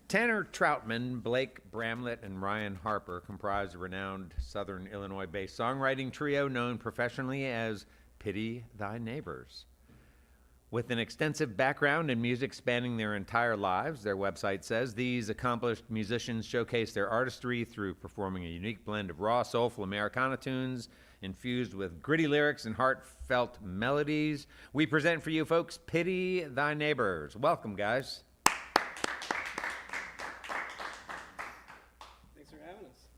Tanner Troutman, Blake Bramlet, and Ryan Harper comprise a renowned Southern Illinois-based songwriting trio known professionally as Pity Thy Neighbors. With an extensive background in music spanning their entire lives, their website says, these accomplished musicians showcase their artistry through performing a unique blend of raw, soulful Americana tunes infused with gritty lyrics and heartfelt melodies. We present for you folks, Pity Thy Neighbors. Welcome, guys. Thanks for having us.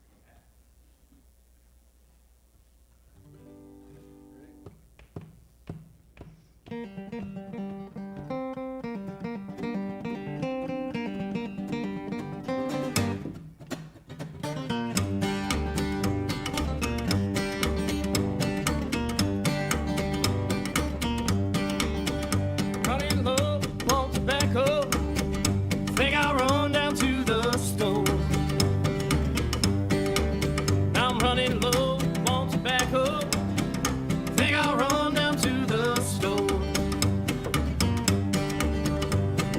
Running low, want tobacco. Think I'll run down to the store. I'm running low, want tobacco. Think I'll run down to the store.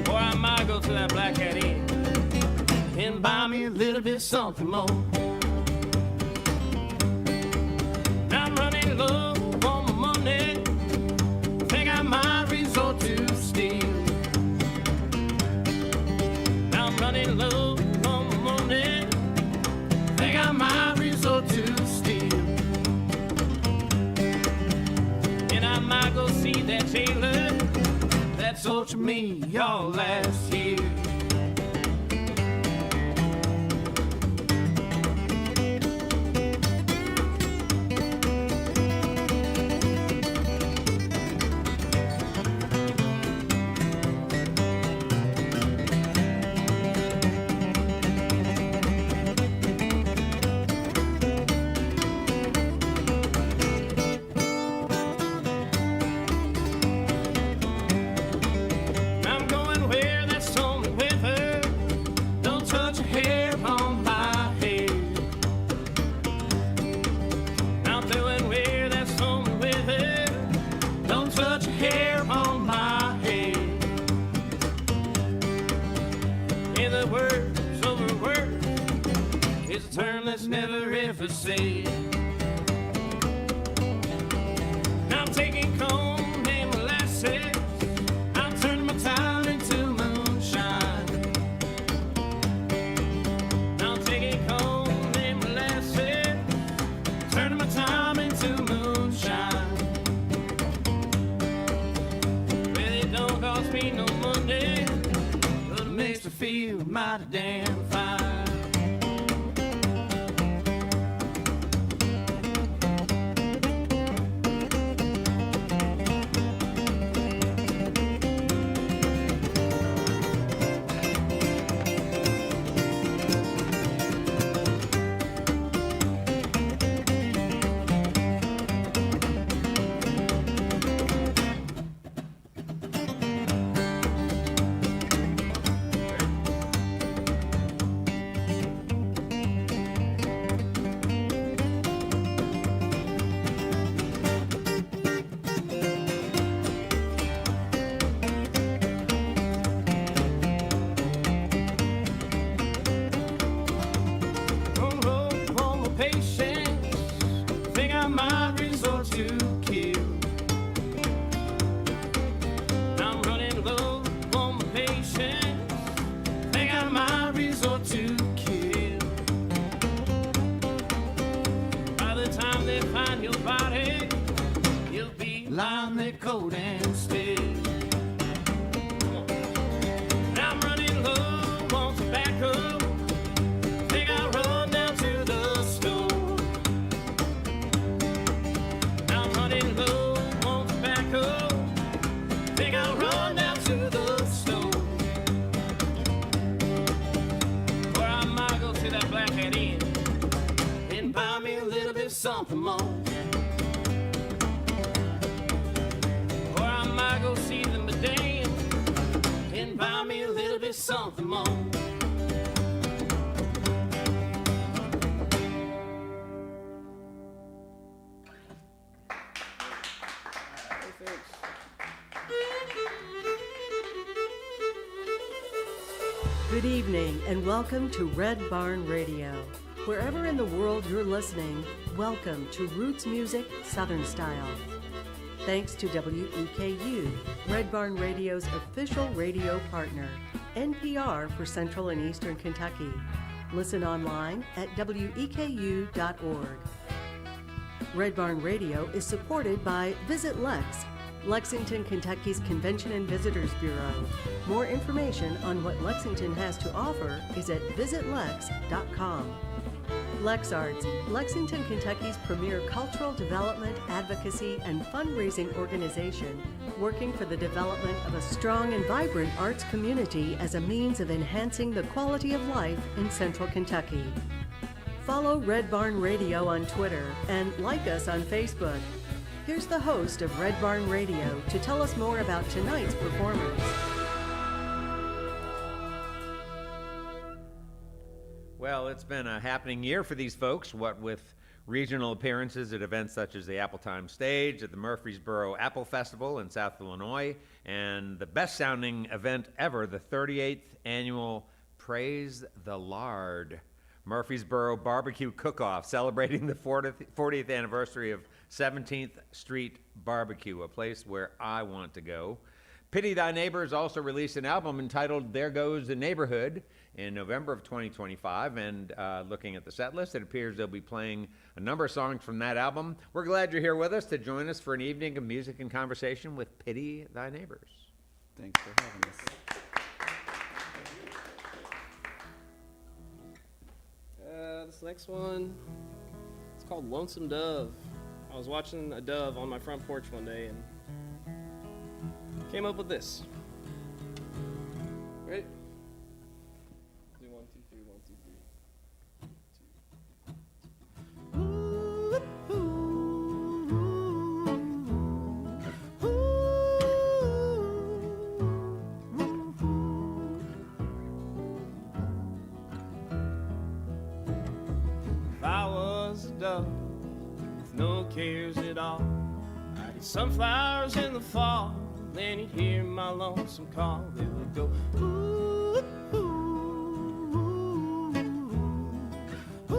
Or I might go to that Black Hat Inn and buy me a little bit something more. I'm running low on my money. Think I might resort to steal. I'm running low on my money. Think I might resort to steal. And I might go see that tailor that sold me all last year. I'm going where that stormy weather don't touch a hair on my head. I'm doing where that stormy weather don't touch a hair on my head. In the words over words is a term that's never ever said. I'm taking comb and molasses. I'm turning my time into moonshine. I'm taking comb and molasses. Turning my time into moonshine. Well, it don't cost me no money, but it makes me feel mighty damn fine. Patience, think I might resort to kill. I'm running low on my patience, think I might resort to kill. By the time they find your body, you'll be lying there cold and still. Come on. I'm running low on tobacco. Think I'll run down to the store. I'm running low on tobacco. Think I'll run down to the store. Or I might go to that Black Hat Inn and buy me a little bit something more. Or I might go see them today and buy me a little bit something more. Thanks. Good evening and welcome to Red Barn Radio. Wherever in the world you're listening, welcome to Roots Music Southern Style. Thanks to WEKU, Red Barn Radio's official radio partner, NPR for Central and Eastern Kentucky. Listen online at weku.org. Red Barn Radio is supported by Visit Lex, Lexington, Kentucky's Convention and Visitors Bureau. More information on what Lexington has to offer is at visitlex.com. LexArts, Lexington, Kentucky's premier cultural development, advocacy, and fundraising organization, working for the development of a strong and vibrant arts community as a means of enhancing the quality of life in Central Kentucky. Follow Red Barn Radio on Twitter and like us on Facebook. Here's the host of Red Barn Radio to tell us more about tonight's performance. Well, it's been a happening year for these folks, what with regional appearances at events such as the Appletime Stage, at the Murfreesboro Apple Festival in South Illinois, and the best-sounding event ever, the 38th annual Praise the Lard Murfreesboro Barbecue Cook-Off, celebrating the 40th anniversary of 17th Street Barbecue, a place where I want to go. Pity Thy Neighbors also released an album entitled There Goes the Neighborhood in November of 2025, and looking at the set list, it appears they'll be playing a number of songs from that album. We're glad you're here with us to join us for an evening of music and conversation with Pity Thy Neighbors. Thanks for having us. This next one, it's called Lonesome Dove. I was watching a dove on my front porch one day and came up with this. Ready? Do 1, 2, 3, 1, 2, 3. If I was a dove with no cares at all, I'd eat sunflowers in the fall. Then you'd hear my lonesome call. It would go ooh, ooh, ooh, ooh.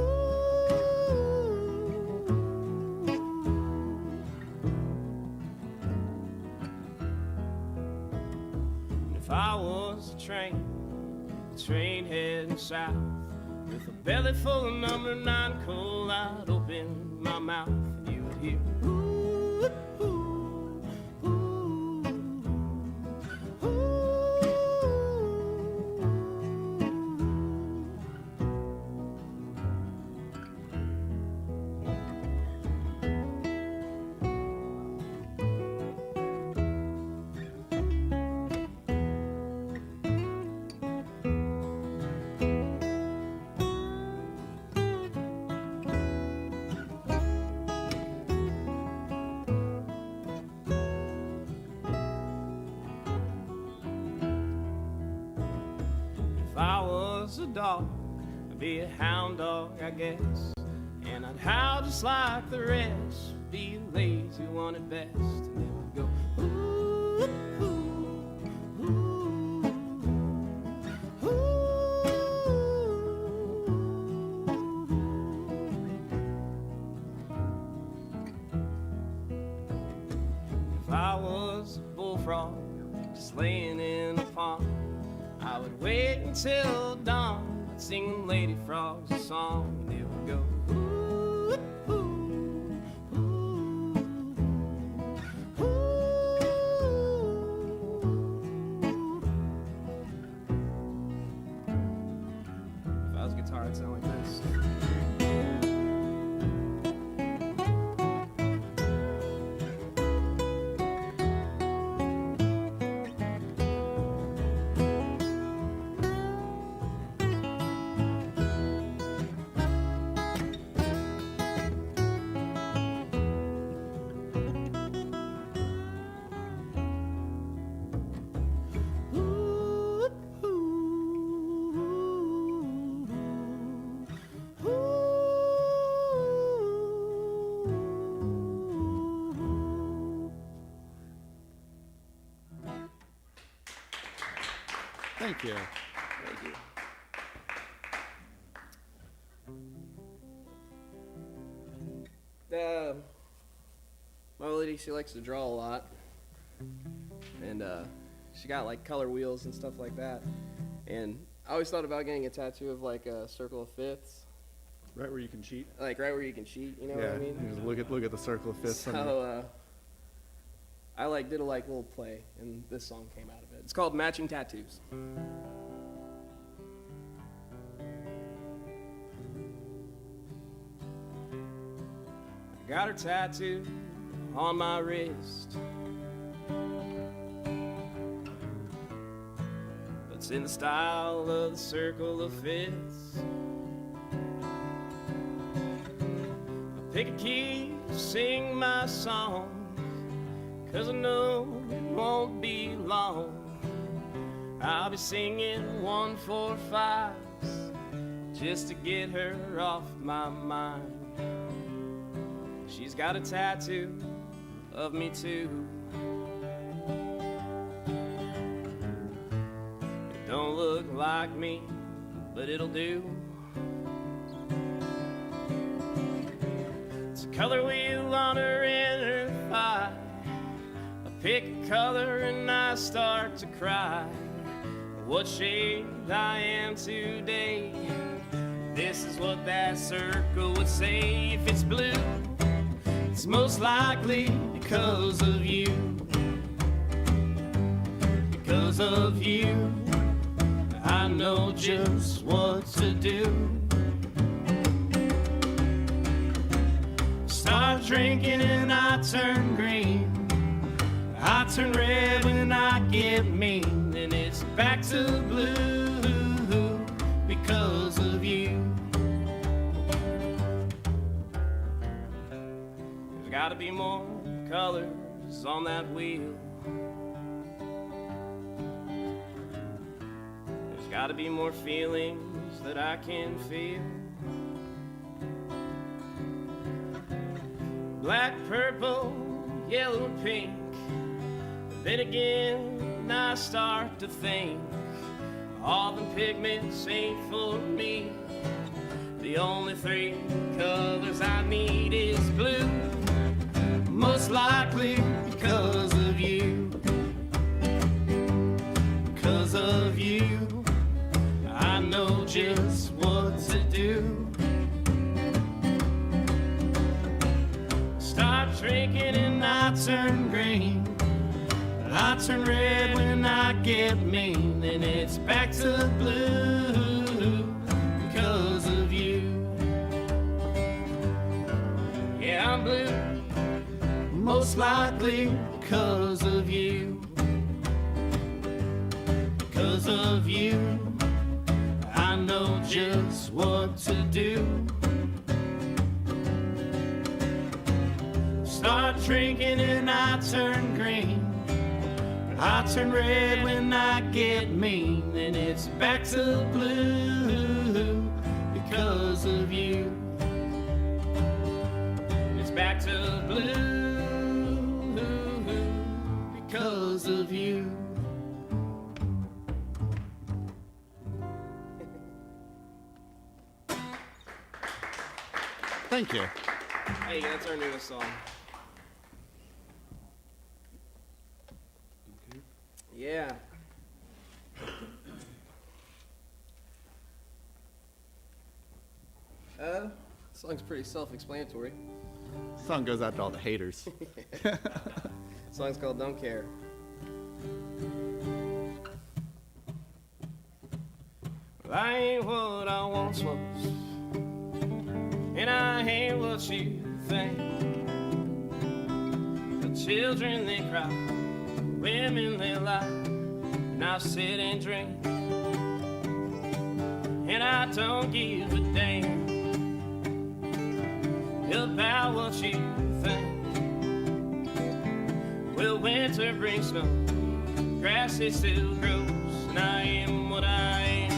If I was a train, the train heading south, with a belly full of number 9 coal, I'd open my mouth and you would hear ooh, ooh. If I was a dog, I'd be a hound dog, I guess. And I'd howl just like the rest, be a lazy one at best. And then I'd go, ooh, ooh, ooh, ooh. If I was a bullfrog, just laying in a pond, I would wait until dawn. I'd sing the lady frogs a song, and it would go ooh, ooh, ooh, ooh. If I was a guitar, I'd sound like this. Thank you. Thank you. My old lady, she likes to draw a lot, and she got like color wheels and stuff like that. And I always thought about getting a tattoo of like a circle of fifths, Right where you can cheat. like right where you can cheat. You know what I mean? You just look at the circle of fifths. So I like did a like little play, and this song came out of it. It's called Matching Tattoos. I got her tattoo on my wrist. It's in the style of the circle of fifths. I pick a key, sing my song, 'cause I know it won't be long. I'll be singing 1-4-5s just to get her off my mind. She's got a tattoo of me too. It don't look like me, but it'll do. It's a color wheel on her inner thigh. I pick a color and I start to cry. What shade I am today, this is what that circle would say. If it's blue, it's most likely because of you. Because of you, I know just what to do. Start drinking and I turn green. I turn red when I get mean. And it's back to blue because of you. There's gotta be more colors on that wheel. There's gotta be more feelings that I can feel. Black, purple, yellow, pink. Then again, I start to think all the pigments ain't for me. The only three colors I need is blue. Most likely because of you. Because of you, I know just what to do. Start drinking and I turn green. I turn red when I get mean. And it's back to blue because of you. Yeah, I'm blue, most likely because of you. Because of you, I know just what to do. Start drinking and I turn green. I turn red when I get mean. And it's back to blue because of you. It's back to blue because of you. Thank you. Hey, that's our newest song. Yeah. Song's pretty self-explanatory. Song goes out to all the haters. Song's called Don't Care. Well, I ain't what I once was, and I ain't what you think. The children, they cry, women, they lie, and I sit and drink, and I don't give a damn about what you think. Well, winter brings snow, grass it still grows, and I am what I am.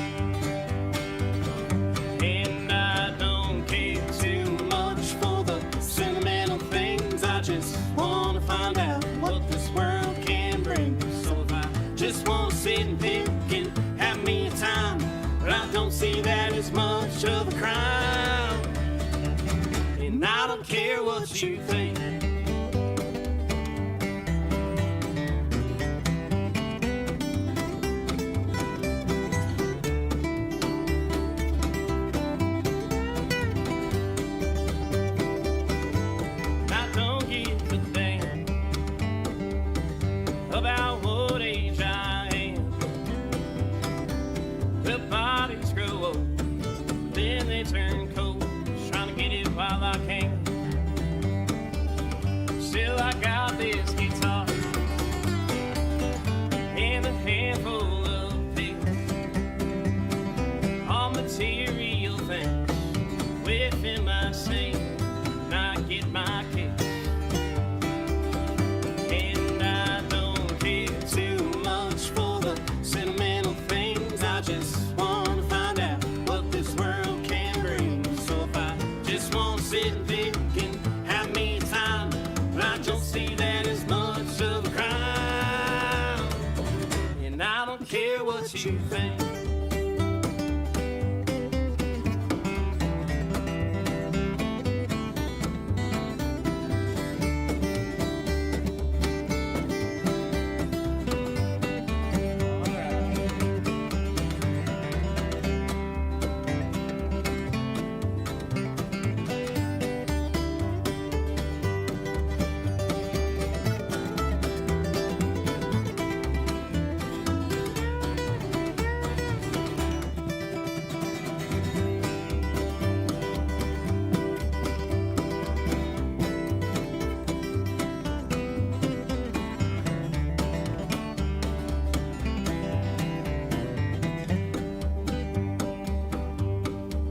And I don't care too much for the sentimental things. I just wanna find out what this world can bring. So if I just wanna sit and pick and have me a time, much of a crime. And I don't care what you think. I don't give a damn about what age I am. The bodies grow old, then they turn cold. Just trying to get it while I can. Still I got this guitar and a handful of pills, all material things within my scene. And I get my kicks, and I don't care too much for the sentimental things. I just want to find out what this world can bring. So if I just want to sit and think and have me time, but I don't see that as much of a crime. And I don't care what you think.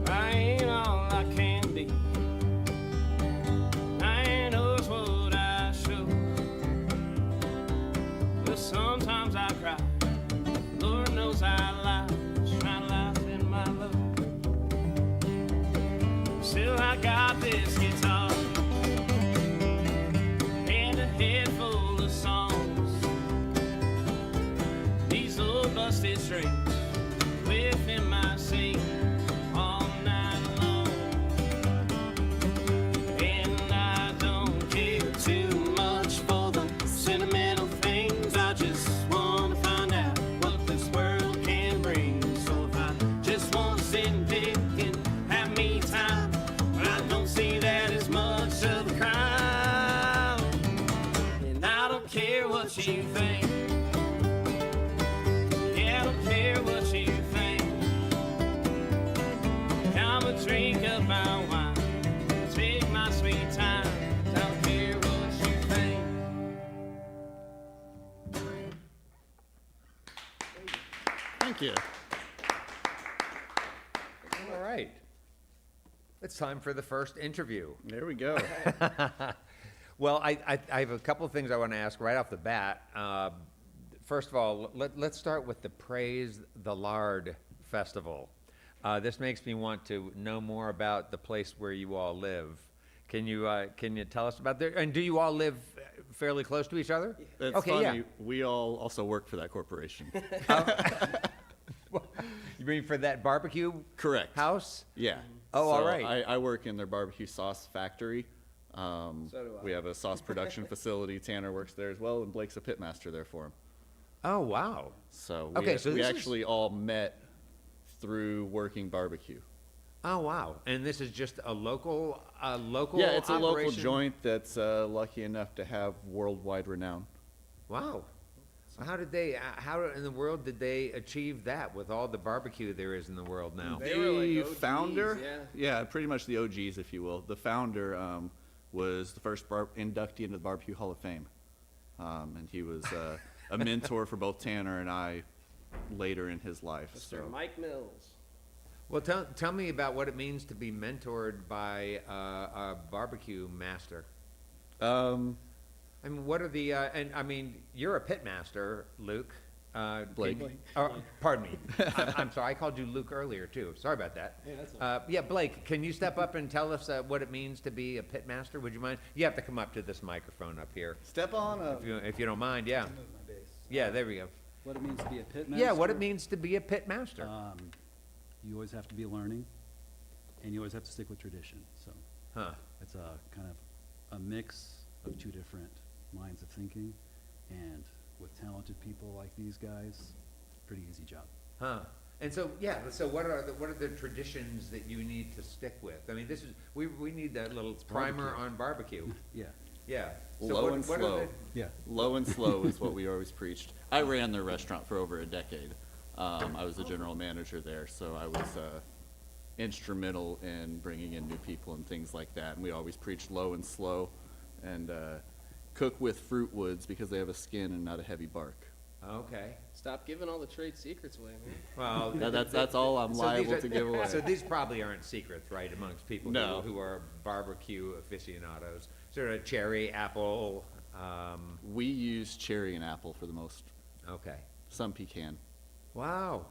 I ain't all I can be. I ain't knows what I show. But sometimes I cry. Lord knows I lie. Just trying to laugh in my love. Still I got this guitar and a head full of songs. These old busted strings within my seat all night long. And I don't care too much for the sentimental things. I just want to find out what this world can bring. So if I just want to sit and pick and have me time, but I don't see that as much of a crime. And I don't care what you think. Yeah, I don't care what you think. I'ma drink up my wine, take my sweet time. I don't care what you think. Thank you. All right. It's time for the first interview. There we go. Well, I have a couple of things I want to ask right off the bat. First of all, let's start with the Praise the Lard Festival. This makes me want to know more about the place where you all live. Can you tell us about that? And do you all live fairly close to each other? It's Okay, funny. yeah. We all also work for that corporation. You mean for that barbecue Correct. house? Yeah. Oh, all So right. I work in their barbecue sauce factory. So do I. We have a sauce production facility. Tanner works there as well, and Blake's a pitmaster there for him. Oh, wow. So Okay, so we this is- actually all met through working barbecue. Oh, wow. And this is just a local Yeah, it's a local operation? joint that's lucky enough to have worldwide renown. Wow. How in the world did they achieve that with all the barbecue there is in the world now? They were like The OGs, founder, yeah. pretty much the OGs, if you will. The founder was the first inductee into the Barbecue Hall of Fame, and he was a mentor for both Tanner and I later in his life. Mr. So. Mike Mills. Well, tell me about what it means to be mentored by a barbecue master. I mean, what are the, and I mean, you're a pit master, Luke. Blake. Pardon me. I'm sorry, I called you Luke earlier, too. Sorry about that. Yeah, that's Yeah, Blake, can you step up and tell us what it means to be a pit master? Would you mind? You have to come up to this microphone up here, Step on up. if you don't mind, yeah. Yeah, there we go. What it means to be a pit master? Yeah, what it means to be a pit master. You always have to be learning. and you always have to stick with tradition. So Huh. it's a kind of a mix of two different lines of thinking, and with talented people like these guys, pretty easy job. Huh. And so, yeah, so what are the traditions that you need to stick with? I mean, we need that little primer barbecue. on barbecue. Yeah. Yeah. So Low what- and what are slow. the- Yeah. Low and slow is what we always preached. I ran their restaurant for over a decade. I was the general manager there, so I was instrumental in bringing in new people and things like that. And we always preached low and slow, and cook with fruit woods because they have a skin and not a heavy bark. Okay. Stop giving all the trade secrets away, man. Well, That's all I'm so these liable are- to give away. So these probably aren't secrets, right, amongst people No. who are barbecue aficionados. Sort of cherry, apple, We use cherry and apple for the most. okay. Some pecan. Wow.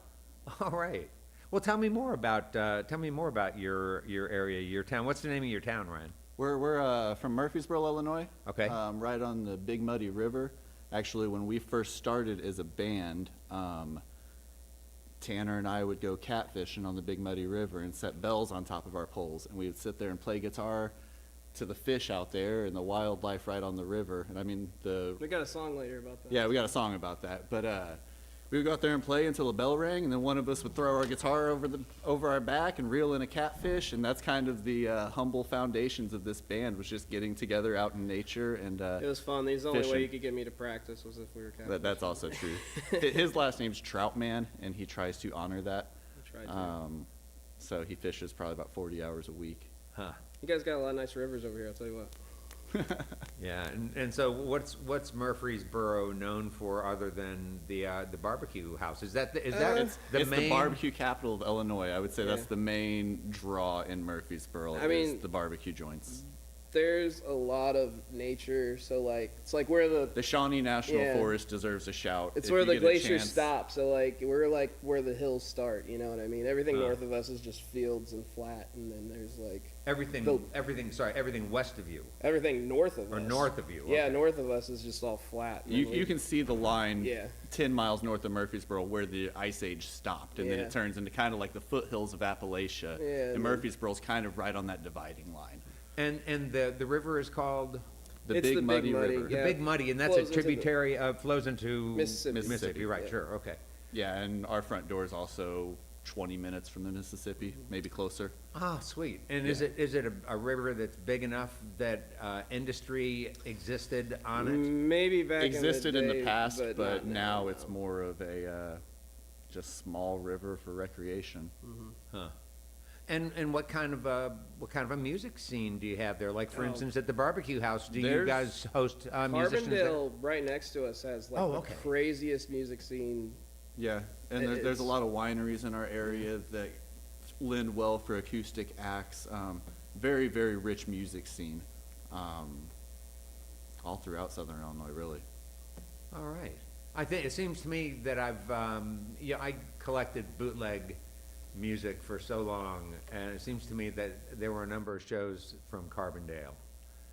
All right. Well, tell me more about your area, your town. What's the name of your town, Ryan? We're from Murfreesboro, Illinois. Okay. Right on the Big Muddy River. Actually, when we first started as a band, Tanner and I would go catfishing on the Big Muddy River and set bells on top of our poles, and we would sit there and play guitar to the fish out there and the wildlife right on the river. And I mean, We got a song later about that. yeah, we got a song about that. But we would go out there and play until the bell rang, and then one of us would throw our guitar over our back and reel in a catfish, and that's kind of the humble foundations of this band, was just getting together out in nature. And It was fun. The only way Fishing. you could get me to practice was if we were catfishing. that's also true. His last name's Troutman, and he tries to honor that. I tried to. So he fishes probably about 40 hours a week. Huh. You guys got a lot of nice rivers over here, I'll tell you what. Yeah, and so what's Murfreesboro known for other than the barbecue house? Is that the It's main the barbecue capital of Illinois. I would say that's Yeah. the main draw in Murfreesboro. I mean- is the barbecue joints. There's a lot of nature, so like, it's like where The Shawnee National Yeah. Forest deserves a shout. it's if where you the get a glaciers chance. stop, so like, we're like where the hills start, you know what I mean? Everything Huh. north of us is just fields and flat, and then there's like, everything the- everything west of you everything north of or us. north of you? Yeah, okay. north of us is just all flat. and You, then you we- can see the line Yeah. 10 miles north of Murfreesboro where the Ice Age stopped, and then Yeah. it turns into kind of like the foothills of Appalachia. Yeah, and and then- Murfreesboro's kind of right on that dividing line. And the river is called The It's Big the Big Muddy Muddy, River. the Yeah. Big Muddy, and that's Flows a into the- tributary flows into Mississippi. Right, Yeah. sure, okay. Yeah, and our front door is also 20 minutes from the Mississippi, maybe closer. Ah, sweet. And is Yeah. it a river that's big enough that industry existed on it? Maybe back Existed in in the, the day, past, but, but not now no. it's more of a just small river for recreation. Huh. And what kind of a music scene do you have there? Like, for Oh. instance, at the barbecue house, do you There's- guys host musicians there? Carbondale, right next to us, has like Oh, the okay. craziest music scene. Yeah, and there's a It's- lot of wineries in our area that lend well for acoustic acts. Very, very rich music scene, all throughout Southern Illinois, really. All right. I think, it seems to me that I collected bootleg music for so long, and it seems to me that there were a number of shows from Carbondale.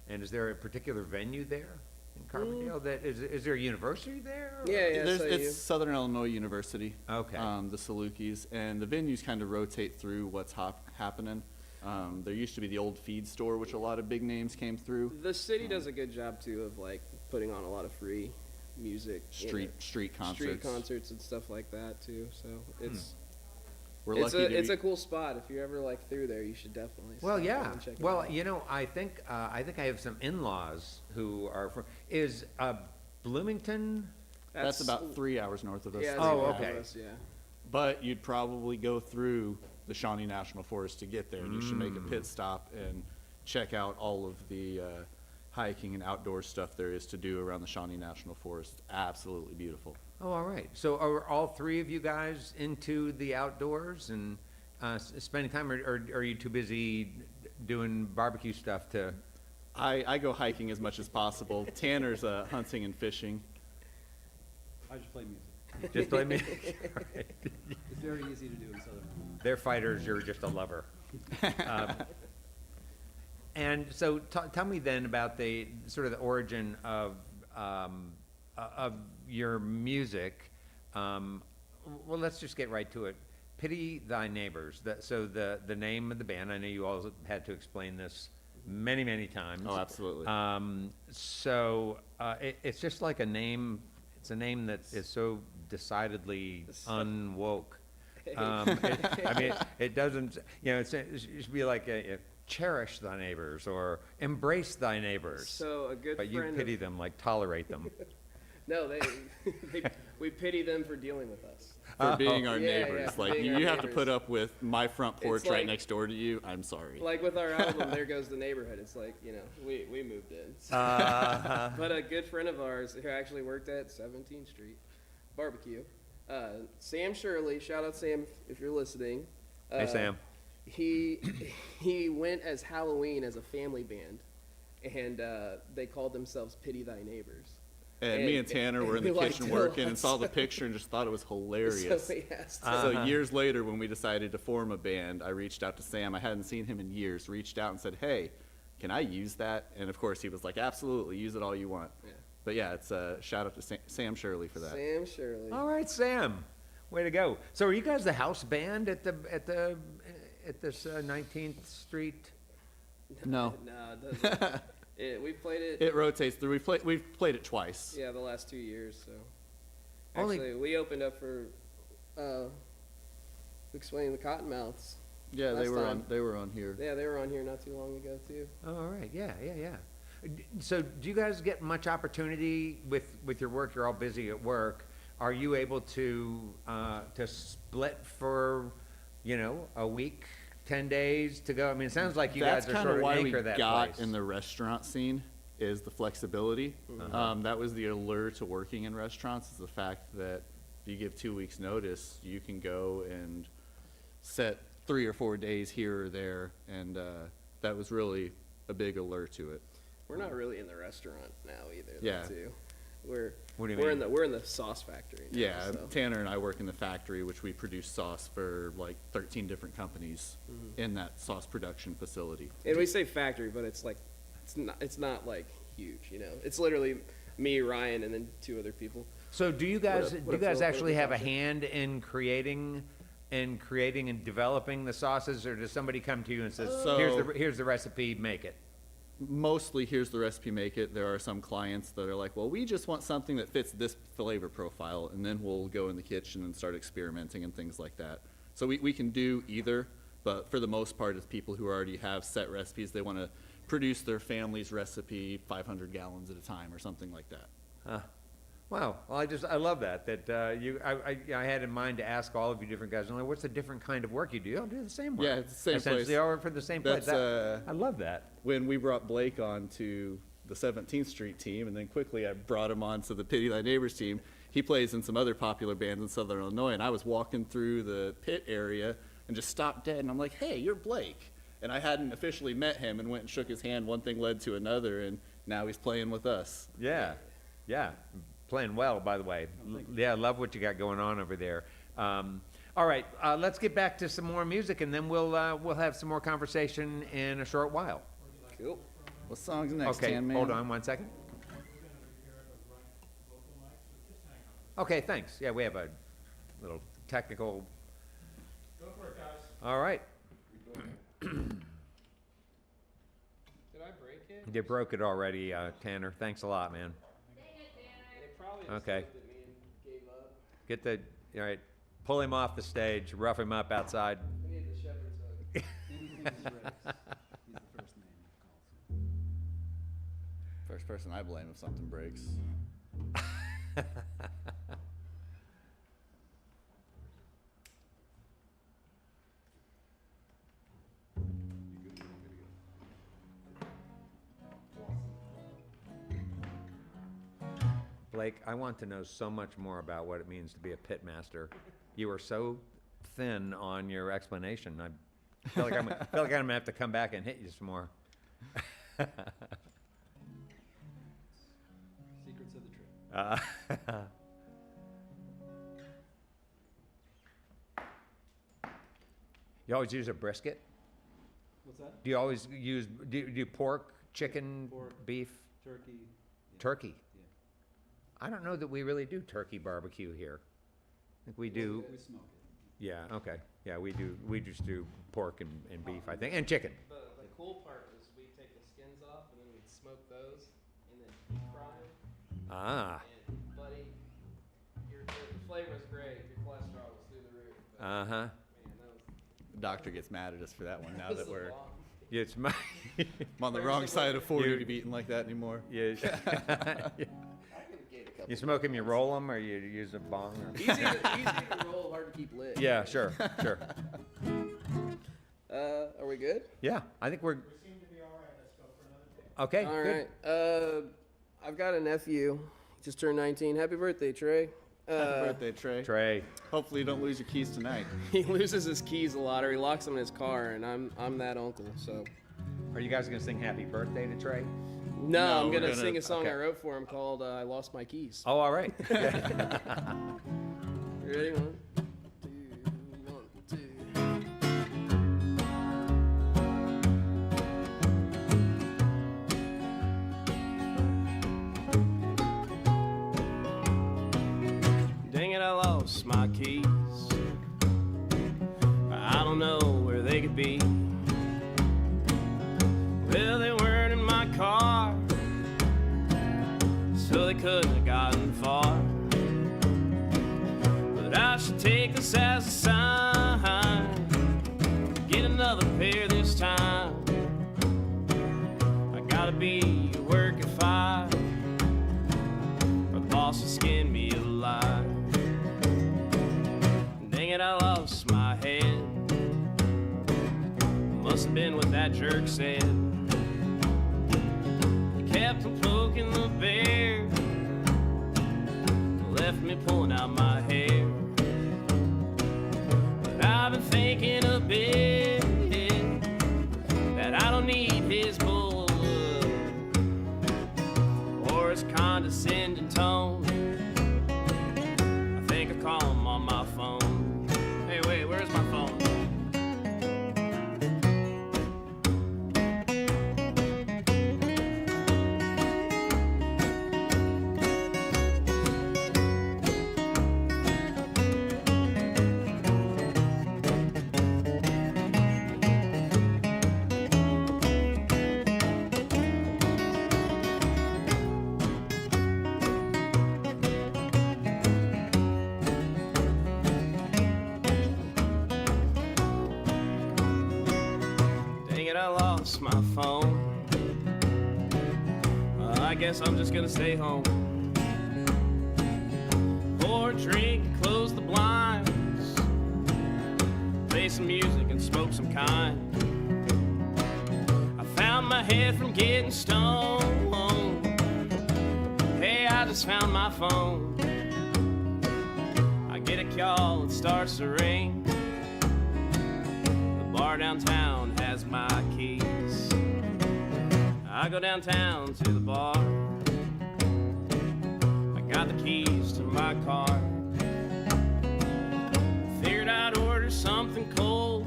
And is there a particular venue there in Carbondale that, is there a university there? or- Yeah, yeah. There's, so it's you- Southern Illinois University. Okay. The Salukis, and the venues kind of rotate through what's happening. There used to be the old feed store, which a lot of big names came through. The city does a good job too of like putting on a lot of free music, you know, Street concerts. street concerts and stuff like that too. So it's We're it's lucky a to it's be- a cool spot. If you're ever like through there, you should definitely. Well, stop yeah. and check it Well, out. you know, I think I have some in-laws who are from. Is Bloomington? That's about 3 hours north of us. Yeah, Oh, that's okay. Us, yeah. But you'd probably go through the Shawnee National Forest to get there, and you should make a pit stop and check out all of the hiking and outdoor stuff there is to do around the Shawnee National Forest. Absolutely beautiful. Oh, all right. So are all three of you guys into the outdoors and spending time, or are you too busy doing barbecue stuff to? I go hiking as much as possible. Tanner's hunting and fishing. I just play music. Just play music? All right. It's very easy to do in Southern Illinois. They're fighters, you're just a lover. And so tell me then about the sort of the origin of your music. Well, let's just get right to it. Pity Thy Neighbors. So the name of the band, I know you all had to explain this many, many times. Oh, absolutely. It's just like a name, it's a name that is so decidedly unwoke. It doesn't, it should be like cherish thy neighbors or embrace thy neighbors. So a good But you friend pity them, like tolerate them. No, we pity them for dealing with us. For being our Yeah, neighbors. yeah, Like, being our you have to neighbors. put up with my front porch right like- next door to you. I'm sorry. Like with our album, There Goes the Neighborhood. It's like, we moved in. So. But a good friend of ours who actually worked at 17th Street Barbecue, Sam Shirley, shout out Sam if you're listening. Hey, Sam. He went as Halloween as a family band, and they called themselves Pity Thy Neighbors. And me and Tanner were in the we liked kitchen it a working lot. and saw the picture and just thought it was hilarious. So he asked So years later, when we decided to form a band, I reached out to Sam. I hadn't seen him in years. Reached out and said, "Hey, can I use that?" And of course, he was like, "Absolutely, use it all you want." Yeah. But yeah, it's a shout out to Sam Shirley for that. Sam Shirley. All right, Sam. Way to go. So are you guys the house band at this 19th Street? No, No, it doesn't. We played it. it rotates through. We've played it twice. Yeah, the last 2 years. So Only- actually, we opened up for explaining the Cottonmouths. Yeah, Last time. They were on here. Yeah, they were on here not too long ago too. Oh, all right. Yeah. So do you guys get much opportunity with your work? You're all busy at work. Are you able to split for, a week, 10 days to go? I mean, it sounds like you That's guys are kind sort of of why we anchor that got place. in the restaurant scene is the flexibility. That was the allure to working in restaurants, is the fact that if you give 2 weeks notice, you can go and set 3 or 4 days here or there, and that was really a big allure to it. We're not really in the restaurant now either. though, Yeah. Too. We're What do you we're mean? we're in the sauce factory. Now, Yeah, so. Tanner and I work in the factory, which we produce sauce for like 13 different companies in that sauce production facility. And we say factory, but it's like it's not like huge. It's literally me, Ryan, and then 2 other people. So do you guys What up, Phil? actually What up, have a Doctor? hand in creating and developing the sauces, or does somebody come to you and says, So- here's the recipe, make it? Mostly, here's the recipe, make it. There are some clients that are like, well, we just want something that fits this flavor profile, and then we'll go in the kitchen and start experimenting and things like that. So we can do either, but for the most part, it's people who already have set recipes. They want to produce their family's recipe 500 gallons at a time or something like that. Wow. Well, I love that I had in mind to ask all of you different guys, like, what's the different kind of work you do? I'll do the same work. Yeah, it's the same Essentially, place. all work for the same place. That's, I love that. When we brought Blake on to the 17th Street team, and then quickly I brought him on to the Pity Thy Neighbors team, he plays in some other popular bands in Southern Illinois, and I was walking through the pit area and just stopped dead, and I'm like, hey, you're Blake. And I hadn't officially met him and went and shook his hand. One thing led to another, and now he's playing with us. Yeah. Playing well, by the way. Yeah, love what you got going on over there. All right, let's get back to some more music, and then we'll have some more conversation in a short while. Cool. What song's next, Okay, Tan Man? hold on 1 second. Okay, thanks. Yeah, we have a little technical. Go for it, guys. All right. Did I break it? You broke it already, Tanner. Thanks a lot, man. They probably just Okay. looked at me and gave up. All right, pull him off the stage, rough him up outside. I need the shepherd's hook. Anything is Rex. He's the first name calls. First person I blame if something breaks. Blake, I want to know so much more about what it means to be a pit master. You were so thin on your explanation. I feel like I'm gonna have to come back and hit you some more. Secrets of the trip. You always use a brisket? What's that? Do you always use do you do pork, chicken, Pork. beef, Turkey. Yeah. turkey? Yeah. I don't know that we really do turkey barbecue here. I think we do. We smoke Yeah, okay. Yeah, we just do pork and beef, I think, and chicken. The cool part is we take the skins off and then we'd smoke those and then deep fry them. Ah, And buddy, the flavor is great. Your cholesterol was through the roof. But, uh-huh. man, that was, The doctor gets mad at us for that one now that was that a we're bomb. It's my, I'm on the wrong side of 40 You- to be eating like that anymore. yeah. I could get a couple. You smoke them, you roll them, or you use a bong? Or? Easy to roll, hard to keep lit. Yeah, sure, sure. Are we good? Yeah, I think we're. We seem to be all right. Let's go for another day. Okay, All good. right. I've got a nephew. Just turned 19. Happy birthday, Trey. Happy birthday, Trey. Trey. Hopefully you don't lose your keys tonight. He loses his keys a lot, or he locks them in his car, and I'm that uncle. So Are you guys gonna sing happy birthday to Trey? no, I'm we're gonna gonna- sing a song okay. I wrote for him called "I Lost My Keys." Oh, all right. You ready? 1, 2, 1, 2. Dang it, I lost my keys. I don't know where they could be. Well, they weren't in my car, so they couldn't have gotten far. But I should take this as a sign. Get another pair this time. I gotta be at work at 5, or the boss will skin me alive. Dang it, I lost my head. Must have been what that jerk said. He kept on poking the bear, left me pulling out my hair. But I've been thinking a bit that I don't need his bull or his condescending tone. I think I'll call him on my phone. Hey, wait, where's my phone? Dang it, I lost my phone. I guess I'm just gonna stay home. Pour a drink, close the blinds, play some music and smoke some kind. I found my head from getting stoned. Hey, I just found my phone. I get a call, it starts to ring. The bar downtown has my keys. I go downtown to the bar. I got the keys to my car. Figured I'd order something cold.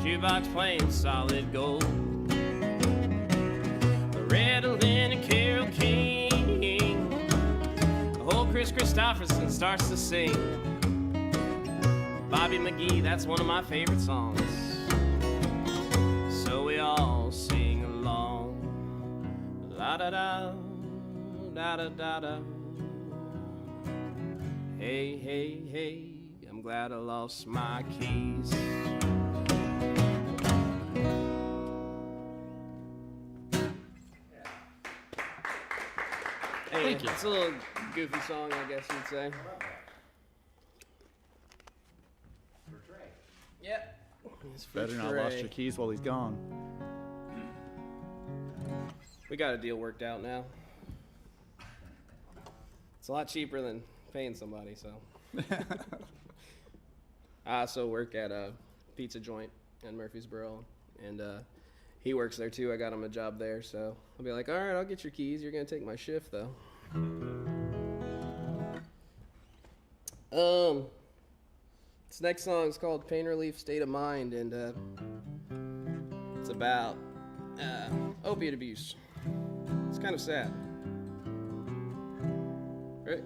Jukebox playing solid gold. The Ritalin and Carole King. The whole Chris Christopherson starts to sing. Bobby McGee, that's one of my favorite songs. So we all sing along. La da da, da da da da. Hey, hey, hey, I'm glad I lost my keys. Hey, Thank you. it's a little goofy song, I guess you'd say. Yep. It's for Better not Trey. lost your keys while he's gone. We got a deal worked out now. It's a lot cheaper than paying somebody, so. I also work at a pizza joint in Murfreesboro, and he works there too. I got him a job there, so I'll be like, all right, I'll get your keys. You're gonna take my shift, though. This next song is called Pain Relief State of Mind, and it's about opiate abuse. It's kind of sad. Right?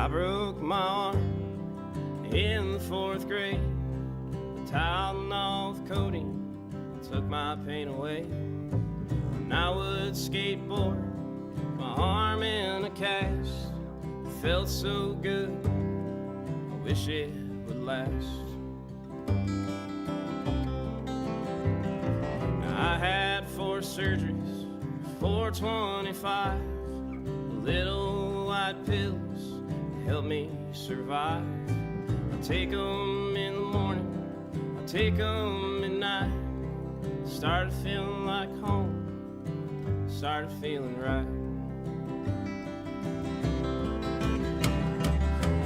I broke my arm in the 4th grade. The Tylenol with codeine took my pain away. When I would skateboard, my arm in a cast, it felt so good, I wish it would last. I had 4 surgeries, 425, little white pills to help me survive. I take them in the morning, I take them at night. Started feeling like home, started feeling right.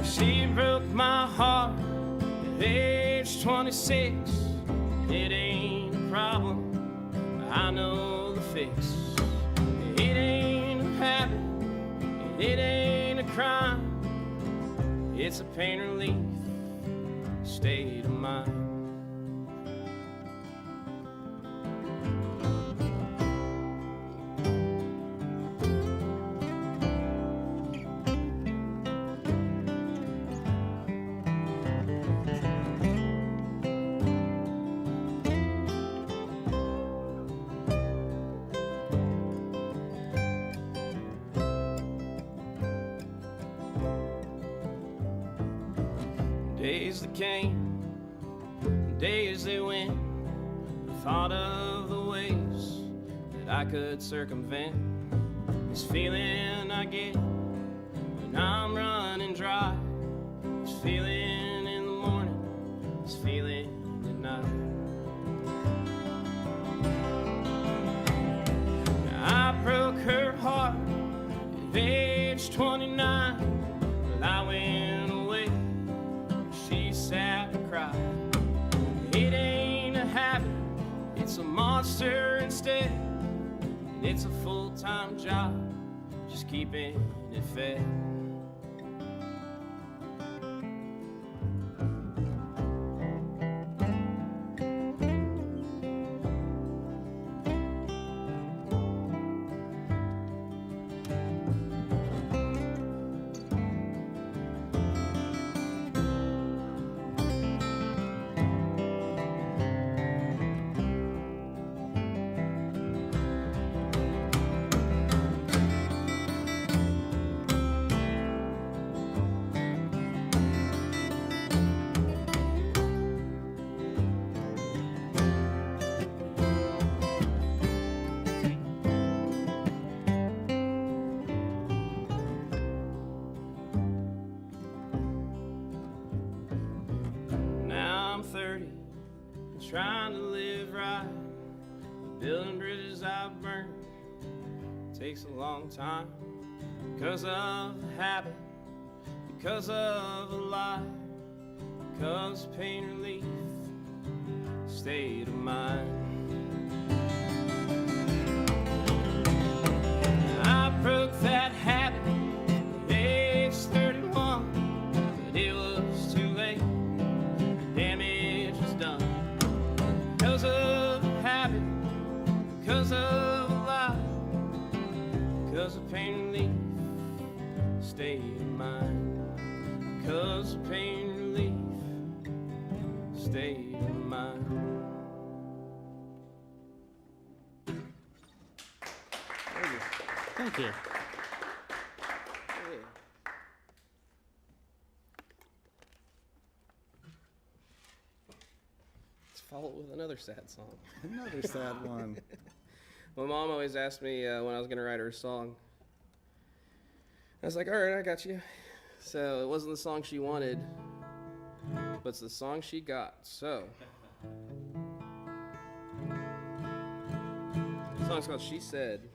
She broke my heart at age 26. It ain't a problem, I know the fix. It ain't a habit, it ain't a crime. It's a pain relief state of mind. Days that came, days they went, I thought of the ways that I could circumvent this feeling I get when I'm running dry, this feeling in the morning, this feeling at night. I broke her heart at age 29, well, I went away. She sat and cried. It ain't a habit, it's a monster instead. And it's a full-time job, just keeping it fed. Trying to live right, building bridges I've burned takes a long time, because of a habit, because of a lie, because pain relief, state of mind. I broke that habit at age 31, but it was too late, the damage was done. Because of a habit, because of a lie, because of pain relief, state of mind. Because of pain relief, state of mind. Thank you. Follow it with another sad song. Another sad one. My mom always asked me when I was going to write her a song. I was like, all right, I got you. So it wasn't the song she wanted, but it's the song she got. So the song's called She Said.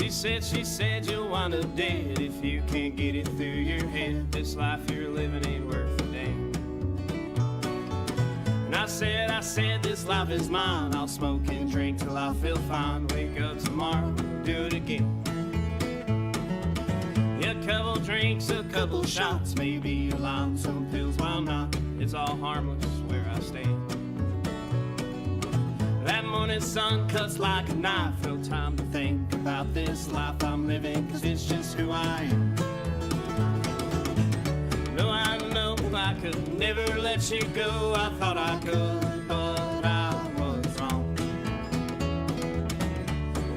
She said you'll wind up dead if you can't get it through your head. This life you're living ain't worth a damn. And I said this life is mine. I'll smoke and drink till I feel fine. Wake up tomorrow, do it again. A couple drinks, a couple shots, maybe a line, some pills, why not? It's all harmless where I stand. That morning sun cuts like a knife. No time to think about this life I'm living, 'cause it's just who I am. No, I know I could never let you go. I thought I could, but I was wrong.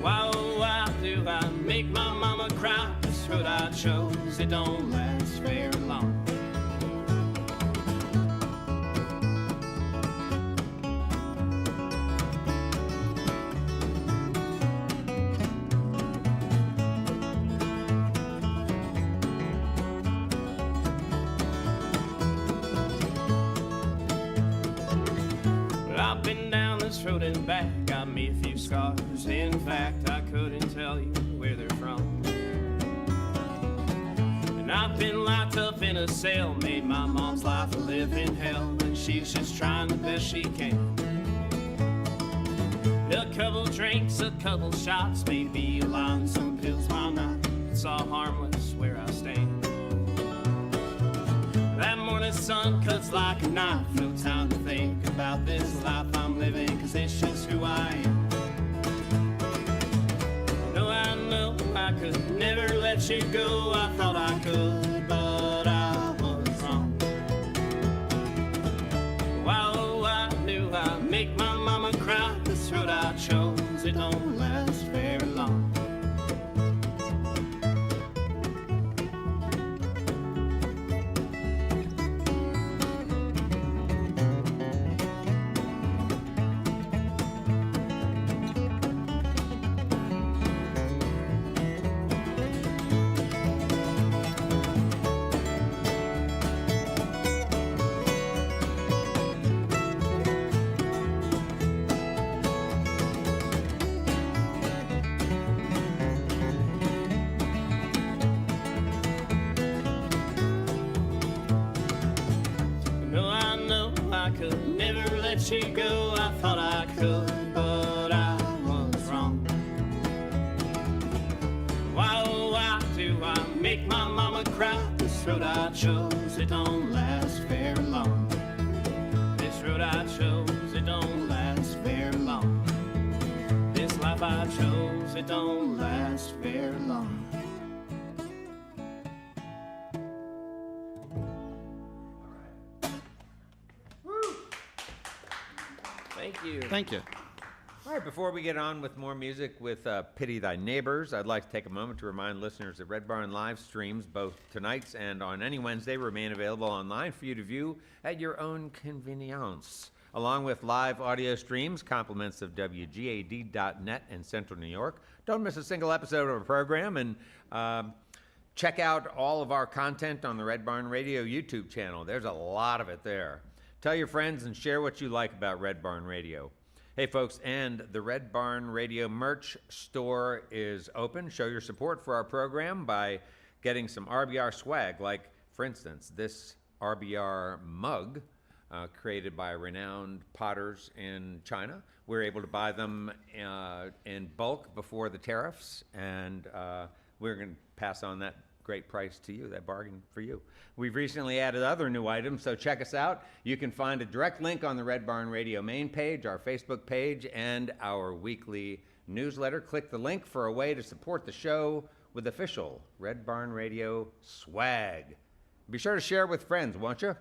Why, oh, why do I make my mama cry? This road I chose, it don't last very long. I've been down this road and back, got me a few scars. In fact, I couldn't tell you where they're from. And I've been locked up in a cell, made my mom's life a living hell, and she's just trying the best she can. A couple drinks, a couple shots, maybe a line, some pills, why not? It's all harmless where I stand. That morning sun cuts like a knife. No time to think about this life I'm living, 'cause it's just who I am. No, I know I could never let you go. I thought I could, but I was wrong. Why, oh, why do I make my mama cry? This road I chose, it don't last very long. You go, I thought I could, but I was wrong. Why, oh, why do I make my mama cry? This road I chose, it don't last very long. This road I chose, it don't last very long. This life I chose, it don't last very long. Thank you. Thank you. All right, before we get on with more music with Pity Thy Neighbors, I'd like to take a moment to remind listeners that Red Barn live streams, both tonight's and on any Wednesday, remain available online for you to view at your own convenience. Along with live audio streams, compliments of WGAD.net in Central New York. Don't miss a single episode of our program, and check out all of our content on the Red Barn Radio YouTube channel. There's a lot of it there. Tell your friends and share what you like about Red Barn Radio. Hey folks, and the Red Barn Radio merch store is open. Show your support for our program by getting some RBR swag, like, for instance, this RBR mug created by renowned potters in China. We're able to buy them in bulk before the tariffs, and we're going to pass on that great price to you, that bargain for you. We've recently added other new items, so check us out. You can find a direct link on the Red Barn Radio main page, our Facebook page, and our weekly newsletter. Click the link for a way to support the show with official Red Barn Radio swag. Be sure to share with friends, won't you?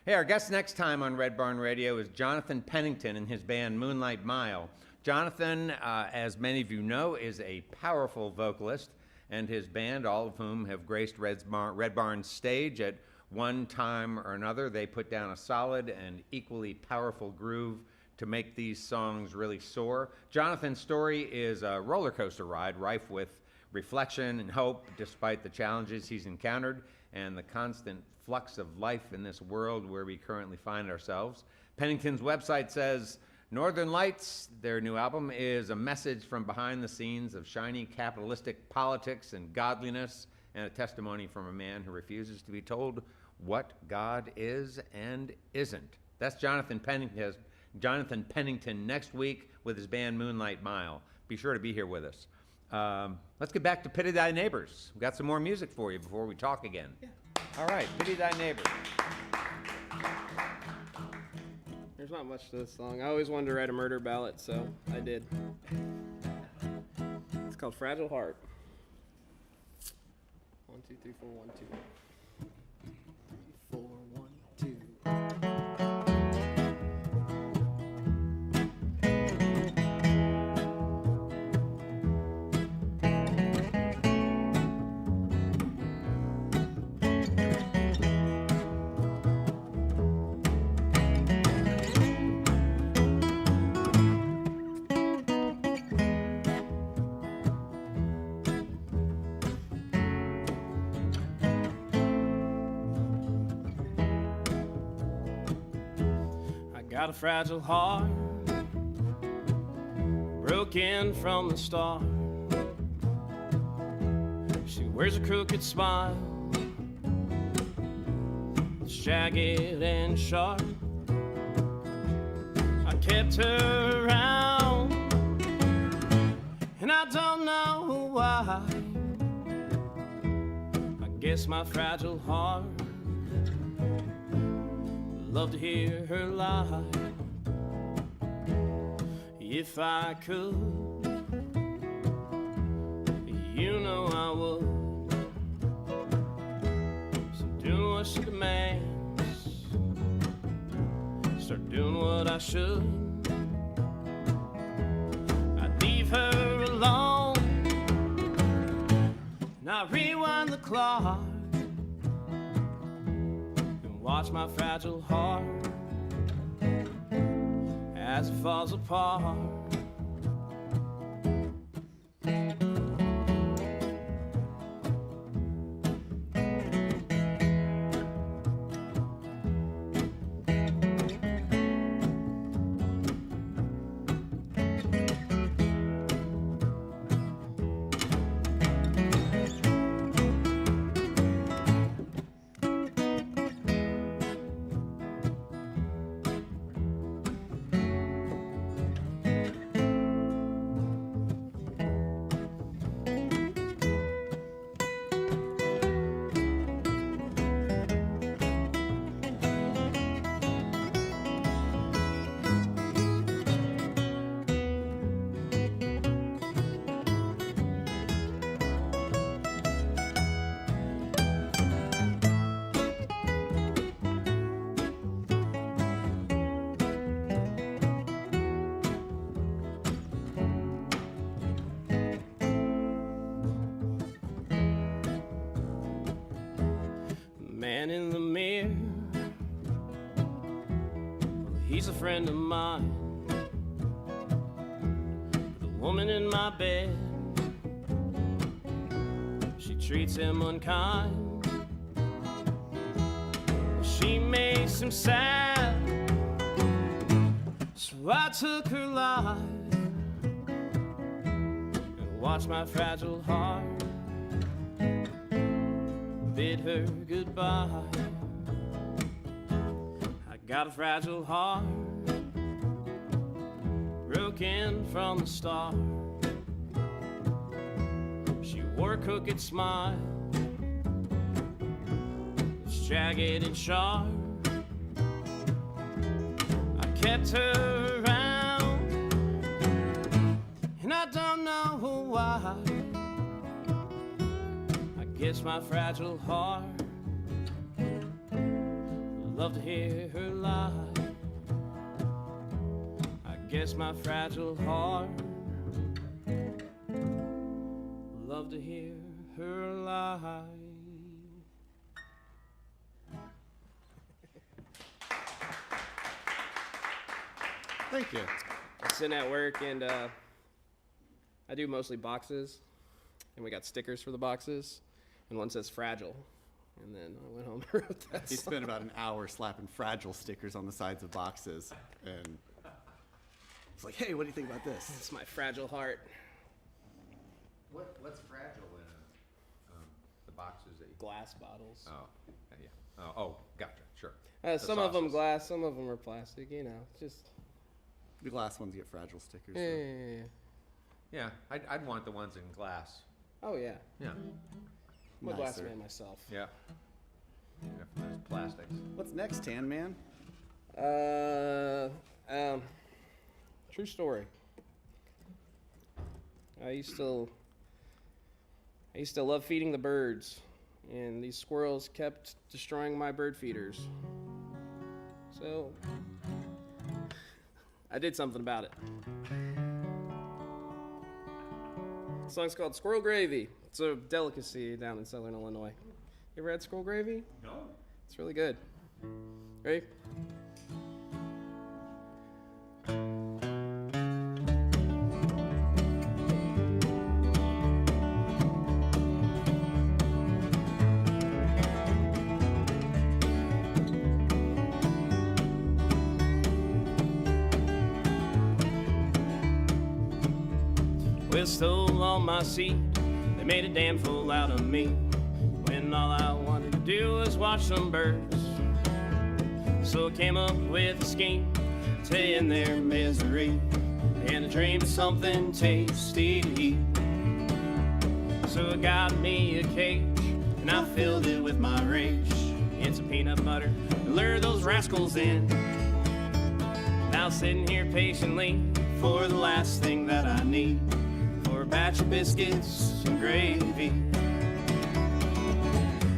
Hey, our guest next time on Red Barn Radio is Jonathan Pennington and his band Moonlight Mile. Jonathan, as many of you know, is a powerful vocalist, and his band, all of whom have graced Red Barn's stage at one time or another. They put down a solid and equally powerful groove to make these songs really soar. Jonathan's story is a roller coaster ride rife with reflection and hope despite the challenges he's encountered and the constant flux of life in this world where we currently find ourselves. Pennington's website says, Northern Lights, their new album, is a message from behind the scenes of shiny capitalistic politics and godliness, and a testimony from a man who refuses to be told what God is and isn't. That's Jonathan Pennington next week with his band Moonlight Mile. Be sure to be here with us. Let's get back to Pity Thy Neighbors. We've got some more music for you before we talk again. Yeah. All right, Pity Thy Neighbors. There's not much to this song. I always wanted to write a murder ballad, so I did. It's called Fragile Heart. 1, 2, 3, 4, 1, 2. 3, 4, 1, 2. Got a fragile heart, broken from the start. She wears a crooked smile, it's jagged and sharp. I kept her around, and I don't know why. I guess my fragile heart love to hear her lie. If I could, you know I would. So doing what she demands, start doing what I should. I'd leave her alone, and I rewind the clock and watch my fragile heart as it falls apart. Man in the mirror, well, he's a friend of mine. The woman in my bed, she treats him unkind. She makes him sad, so I took her life and watched my fragile heart bid her goodbye. I got a fragile heart, broken from the start. She wore a crooked smile, it's jagged and sharp. I kept her around, and I don't know why. Guess my fragile heart love to hear her lie. I guess my fragile heart love to hear her lie. Thank you. I'm sitting at work and I do mostly boxes, and we got stickers for the boxes. And one says fragile. And then I went home and wrote that He song. spent about an hour slapping fragile stickers on the sides of boxes. And It's like, hey, what do you think about this? It's my fragile heart. What's fragile in the boxes that you... Glass bottles. Oh, yeah. Oh, gotcha. Sure. Some of them sauces. glass, some of them are plastic. You know, just The glass ones get fragile stickers. yeah, so. yeah, yeah. Yeah, I'd want the ones in glass. Oh yeah, Yeah. I'm a glass Nicer. man myself. Yeah. Yeah, for those plastics. What's next, Tan Man? True story. I used to love feeding the birds, and these squirrels kept destroying my bird feeders. So I did something about it. The song's called Squirrel Gravy. It's a delicacy down in southern Illinois. You ever had squirrel gravy? No. It's really good. Ready? Well, stole all my seed. They made a damn fool out of me. When all I wanted to do was watch some birds. So I came up with a scheme to end their misery and a dream of something tasty to eat. So I got me a cage and I filled it with my rage and some peanut butter to lure those rascals in. Now sitting here patiently for the last thing that I need, for a batch of biscuits and gravy.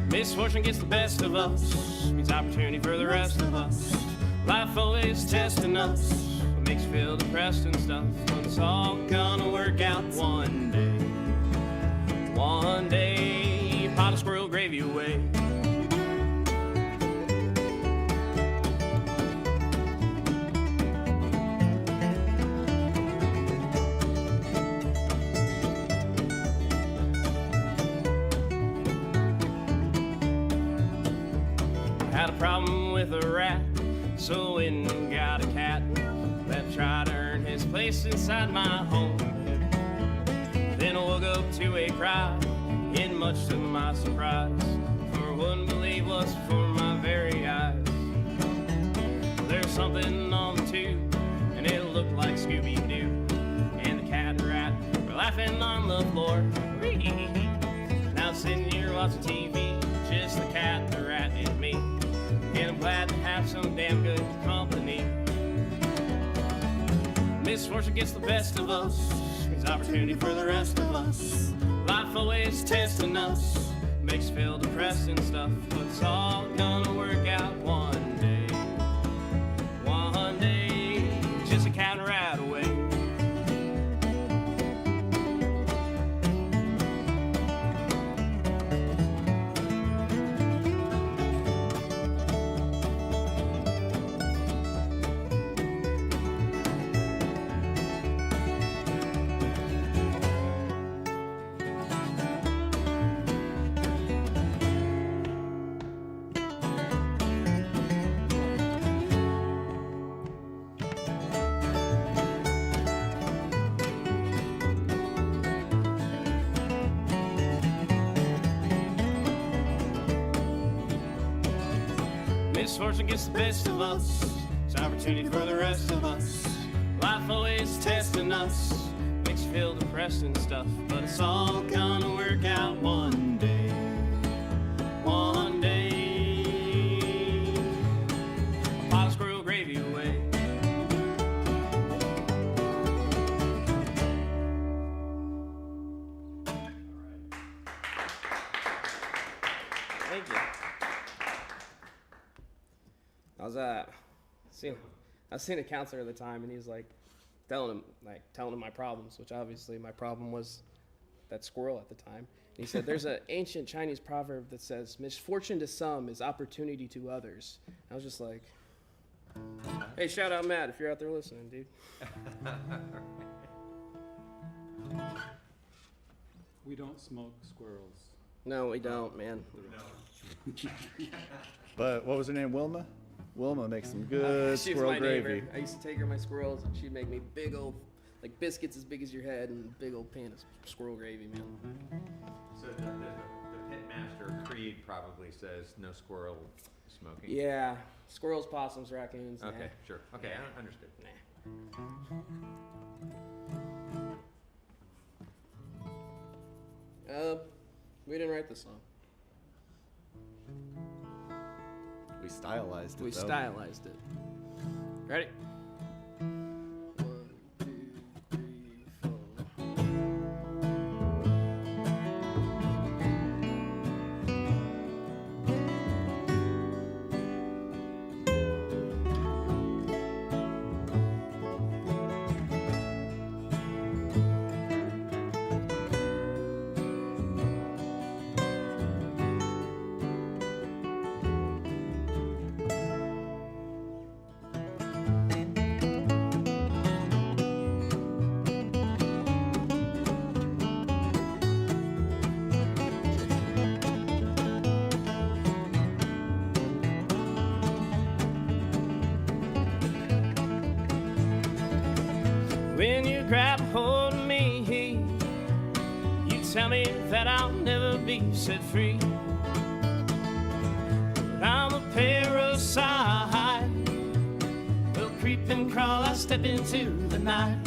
Misfortune gets the best of us, means opportunity for the rest of us. Life always testing us, what makes you feel depressed and stuff. But it's all gonna work out one day. One day, pot of squirrel gravy away. Had a problem with a rat, so went and got a cat that tried to earn his place inside my home. Then I woke up to a cry, and much to my surprise, for I wouldn't believe was before my very eyes. There's something on the tube, and it looked like Scooby-Doo, and the cat and rat were laughing on the floor. Now sitting here watching TV, just the cat, the rat, and me. And I'm glad to have some damn good company. Misfortune gets the best of us, means opportunity for the rest of us. Life always testing us, makes you feel depressed and stuff. But it's all gonna work out one day. One day, just a cat and rat away. Misfortune gets the best of us, it's opportunity for the rest of us. Life always testing us, makes you feel depressed and stuff. But it's all gonna work out one day. One day, a pot of squirrel gravy away. Thank you. I was seeing a counselor at the time, and he was like telling him my problems, which obviously my problem was that squirrel at the time. And he said there's an ancient Chinese proverb that says misfortune to some is opportunity to others. I was just like, hey, shout out Matt if you're out there listening, dude. We don't smoke squirrels. No, we don't, man. But what was her name? Wilma? Wilma makes some good She was squirrel my gravy. neighbor. I used to take her my squirrels, and she'd make me big old, like biscuits as big as your head, and big old pan of squirrel gravy, man. So the pitmaster creed probably says no squirrel smoking. Yeah, squirrels, possums, raccoons. Okay, nah. sure. Okay, I understood. We didn't write this song. We stylized it. We though. stylized it. Ready? 1, 2, 3, 4. When you grab hold of me, you tell me that I'll never be set free. But I'm a parasite, will creep and crawl, I step into the night.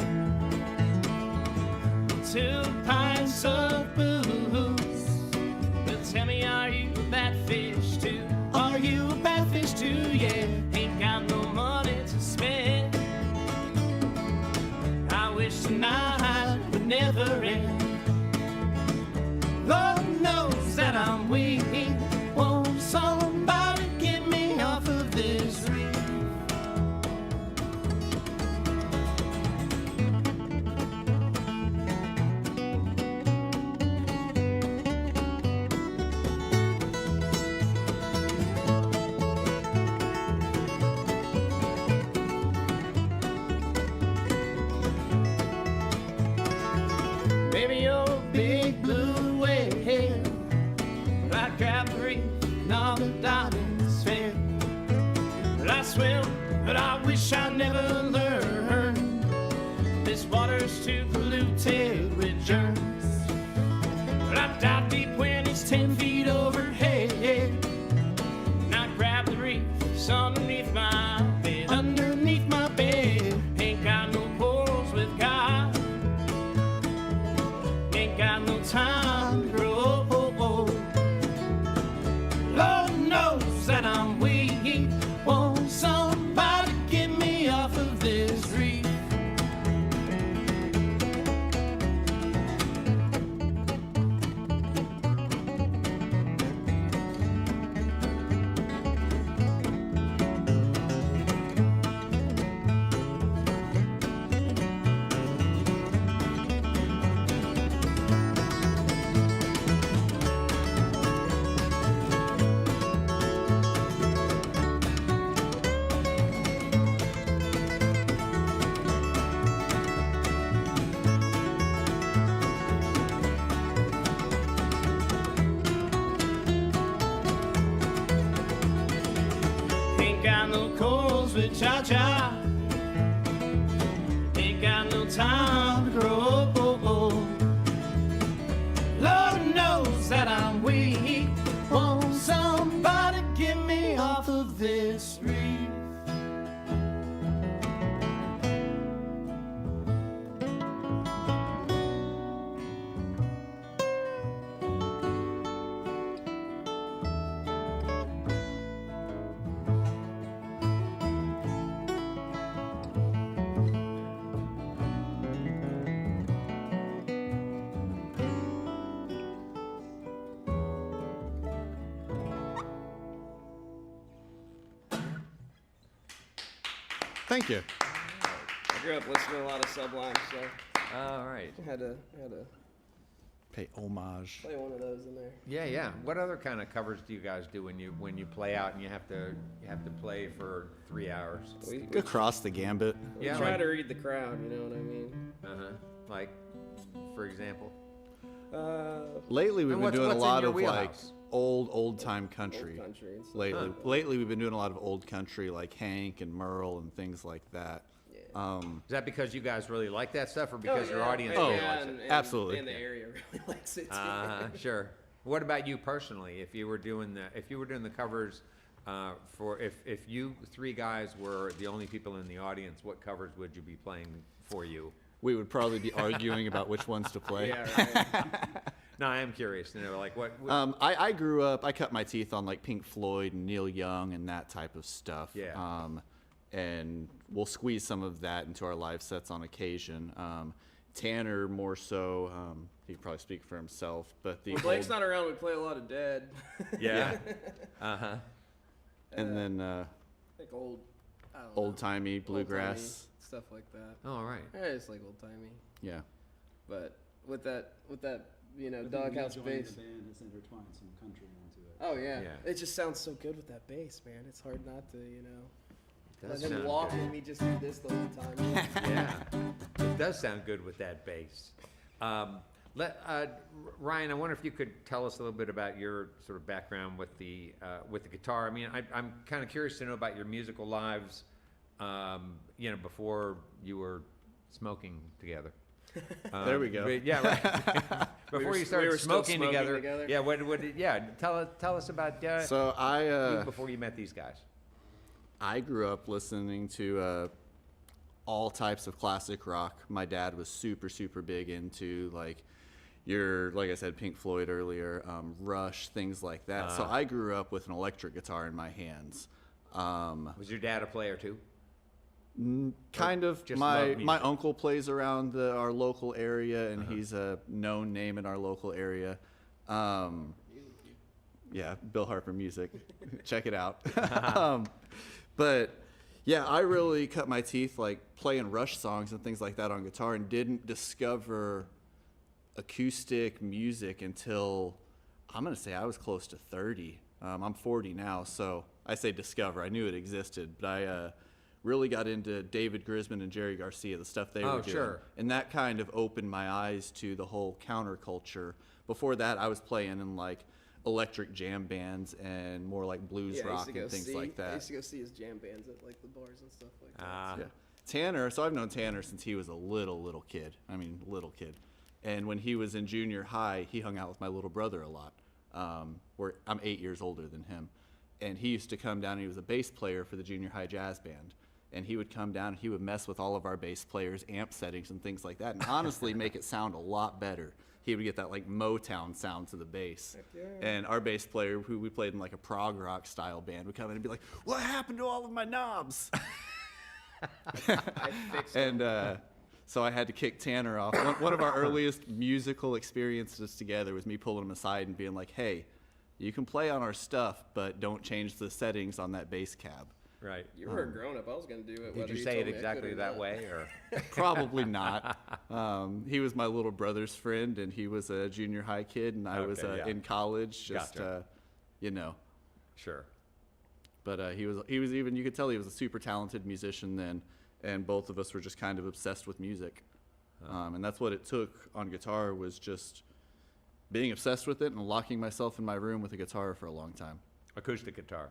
Till the pints of booze will tell me, are you a bad fish too? Are you a bad fish too? Yeah, ain't got no money to spend. I wish tonight would never end. Lord knows that I'm weak. Won't somebody get me off of this reef? Baby, you're a big blue whale, but I grab the reef and all the diamonds fail. But I swim, but I wish I never learned. This water's too polluted with germs. But I dive deep when it's 10 feet overhead, and I grab the reef, it's underneath my bed. Underneath my bed, ain't got no quarrels with God. Ain't got no time to grow. Lord knows that I'm weak. Won't somebody get me off of this reef? Ain't got no corals with cha-cha. Ain't got no time to grow. Lord knows that I'm weak. Won't somebody get me off of this reef? Thank you. I grew up listening to a lot of Sublime, so All right. I had to Pay homage. play one of those in there. Yeah, yeah. What other kind of covers do you guys do when you play out and you have to play for 3 hours? We Across the gambit. Yeah, try like- to read the crowd, you know what I mean? Like, for example. Lately, we've And been what's- doing a what's in lot your of like wheelhouse? old time country. country and stuff. Lately, we've been doing a lot of old country, like Hank and Merle and things like that. Is that because you guys really like that stuff, or because your audience Oh, really yeah, likes it? absolutely. And the area really likes it too. Sure. What about you personally? If you were doing the covers for if you three guys were the only people in the audience, what covers would you be playing for you? We would probably be arguing about which ones to play. Yeah, right. No, I am curious to know, like what. I grew up. I cut my teeth on like Pink Floyd and Neil Young and that type of stuff. Yeah. And we'll squeeze some of that into our live sets on occasion. Tanner more so. He could probably speak for himself, but the When Blake's not around, we play a lot of Dead. Yeah. Uh-huh. and then Like old, I don't know, old timey bluegrass. old-timey stuff like that. Oh, all right. Yeah, it's like old timey, Yeah. but with that, you know, I think doghouse me joining bass. the band has intertwined some country into it. Oh yeah. Yeah. It just sounds so good with that bass, man. It's hard not to, you know. It Let does him sound walk good. and me just do this the whole time. Yeah, it does sound good with that bass. Ryan, I wonder if you could tell us a little bit about your sort of background with the guitar. I mean, I'm kind of curious to know about your musical lives, before you were smoking together. There we go. Yeah, right. Before you started we were still smoking smoking together. together. Yeah, tell us about So I before you met these guys. I grew up listening to all types of classic rock. My dad was super big into like I said, Pink Floyd earlier, Rush, things like that. So I grew up with an electric guitar in my hands. Was your dad a player too? Kind of. just My love my music? uncle plays around our local area, and he's a known name in our local area. Yeah, Bill Harper music. Check it out. But yeah, I really cut my teeth like playing Rush songs and things like that on guitar, and didn't discover acoustic music until I'm gonna say I was close to 30. I'm 40 now, so I say discover. I knew it existed, but I really got into David Grisman and Jerry Garcia, the stuff they were doing. Sure. And that kind of opened my eyes to the whole counterculture. Before that, I was playing in like electric jam bands and more like blues Yeah, I used rock to go and things see. like I that. used to go see his jam bands at like the bars and stuff like that. Yeah. Tanner, so I've known Tanner since he was a little kid. I mean, little kid. And when he was in junior high, he hung out with my little brother a lot. Where I'm 8 years older than him. And he used to come down, and he was a bass player for the junior high jazz band. And he would come down and he would mess with all of our bass players' amp settings and things like that, and honestly make it sound a lot better. He would get that like Motown sound to the bass. And our bass player, who we played in like a prog rock style band, would come in and be like, "What happened to all of my knobs?" I fixed it. And so I had to kick Tanner off. One of our earliest musical experiences together was me pulling him aside and being like, "Hey, you can play on our stuff, but don't change the settings on that bass cab." Right. You were a grown up. I was gonna do it. Did whether you say told it me I exactly could or that not. way, or? Probably not. He was my little brother's friend, and he was a junior high kid, and I was Okay, yeah. in college. Just Gotcha. Sure. But he was even, you could tell he was a super talented musician then, and both of us were just kind of obsessed with music. And that's what it took on guitar, was just being obsessed with it and locking myself in my room with a guitar for a long time. Acoustic guitar.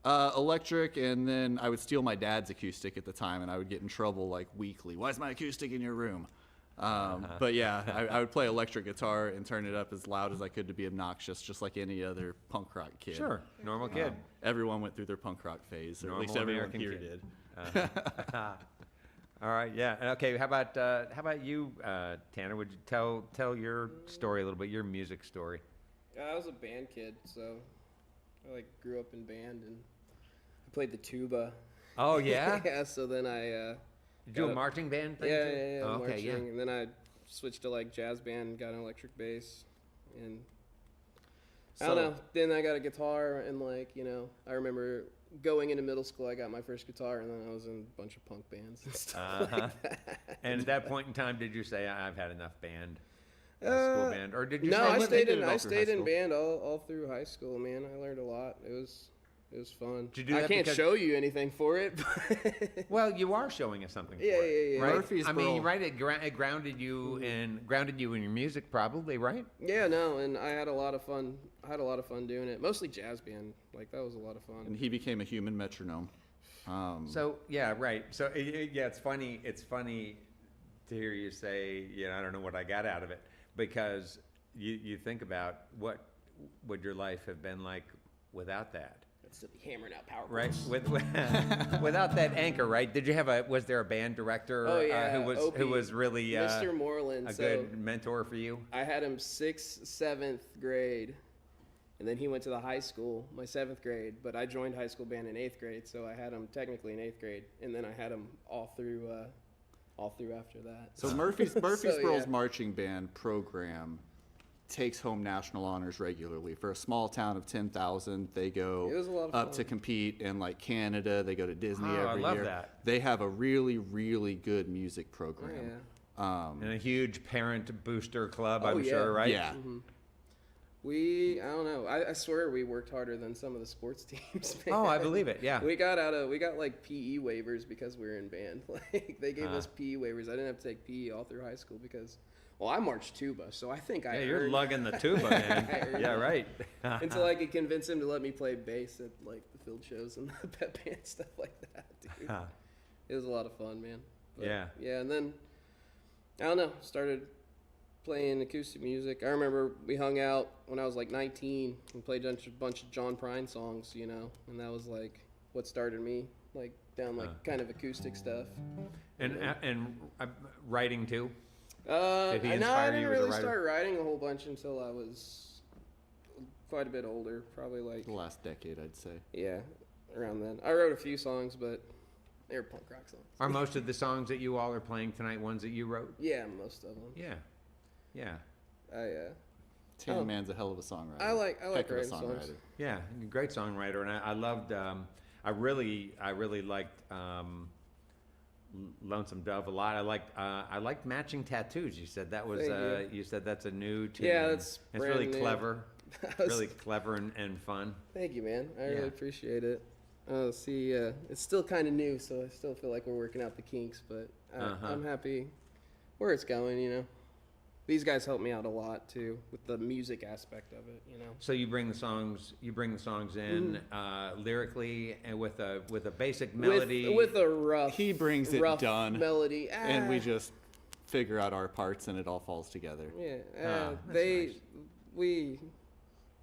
Electric, and then I would steal my dad's acoustic at the time, and I would get in trouble like weekly. "Why is my acoustic in your room?" But yeah, I would play electric guitar and turn it up as loud as I could to be obnoxious, just like any other punk rock kid. Sure, normal kid. Everyone went through their punk rock phase, or at least Normal everyone American here kid. did. All right, yeah. Okay, how about you, Tanner? Would you tell your story a little bit, your music story? I was a band kid, so I like grew up in band and I played the tuba. Oh yeah. Yeah. So then I. Did you do a marching band thing? Yeah, too? yeah, Oh, okay, marching. yeah. And then I switched to like jazz band and got an electric bass, and I don't know. Then I got a guitar, and like I remember going into middle school, I got my first guitar, and then I was in a bunch of punk bands and stuff like that. And at that point in time, did you say, "I've had enough band"? School band, or did you? No, say I what- stayed did in it all through high in school. band all through high school. Man, I learned a lot. It was It was fun. Did you do I that can't because- show you anything for it. But Well, you are showing us something. Yeah, for it, yeah, yeah. Right? Murfreesboro- right. It grounded you in your music, probably, right? yeah, no, and I had a lot of fun. I had a lot of fun doing it. Mostly jazz band. Like that was a lot of fun. And he became a human metronome. So yeah, right. So yeah, it's funny. It's funny to hear you say, I don't know what I got out of it, because you think about what would your life have been like without that. Still be hammering out power Right, chords. without that anchor, right? Did you have was there a band director Oh, yeah, who was really Mr. Moreland. a So good mentor for you? I had him 6th, 7th grade, and then he went to the high school, my 7th grade. But I joined high school band in 8th grade, so I had him technically in 8th grade, and then I had him all through after that. So Murfreesboro's yeah. marching band program takes home national honors regularly. For a small town of 10,000, they go It was a lot of up fun. to compete in like Canada. They go to Disney Oh, I every love year. that. They have a really, really good music Oh, program. yeah. And a huge parent booster club, Oh, I'm yeah. sure, right? Yeah. I don't know. I swear we worked harder than some of the sports teams. Man. Oh, I believe it. Yeah. We got like PE waivers because we were in band. Like they gave us PE waivers. I didn't have to take PE all through high school because, well, I marched tuba, so I think I Yeah, you're earned- lugging the tuba, man. I earned Yeah, it. right. Until I could convince him to let me play bass at like the field shows and the pep band stuff like that, dude. It was a lot of fun, man. But, Yeah. Yeah, and then I don't know, started playing acoustic music. I remember we hung out when I was like 19 and played a bunch of John Prine songs, and that was like what started me like down like kind of acoustic stuff. And writing too. Did he I inspire you didn't as a really writer? start writing a whole bunch until I was quite a bit older, probably like The last decade, I'd say. yeah, around then. I wrote a few songs, but they were punk rock songs. Are most of the songs that you all are playing tonight ones that you wrote? Yeah, most of them. Yeah. Yeah. Tan Oh. Man's a hell of a songwriter. I like Heck of a writing songs. songwriter. Yeah, great songwriter, and I loved. I really liked Lonesome Dove a lot. I liked Matching Tattoos. You said that was. Thank You said that's a new tune. Yeah, that's It's brand really new. clever. That was- Really clever and fun. Thank you, man. I Yeah. really appreciate it. It's still kind of new, so I still feel like we're working out the kinks, but I'm happy where it's going, These guys help me out a lot too with the music aspect of it, So you bring the songs. In lyrically and with a basic melody. with a rough. He brings it rough done, melody, and we just figure out our parts, and it all falls together. yeah. that's nice.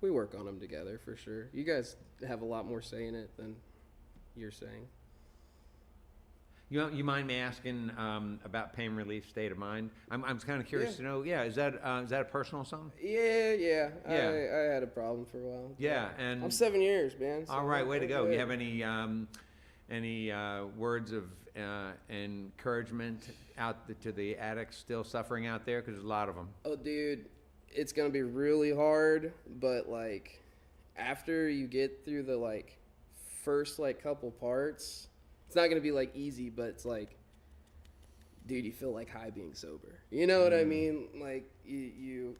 We work on them together for sure. You guys have a lot more say in it than you're saying. You mind me asking about Pain Relief, State of Mind? I'm kind of curious to know. Yeah, is that a personal song? Yeah. Yeah. I had a problem for a while. Yeah, and I'm 7 years, man. so all right, way to go. good. You have any words of encouragement out to the addicts still suffering out there? Because there's a lot of them. Oh, dude, it's gonna be really hard, but like after you get through the like first like couple parts, it's not gonna be like easy, but it's like, dude, you feel like high being sober. You know what I mean? Like you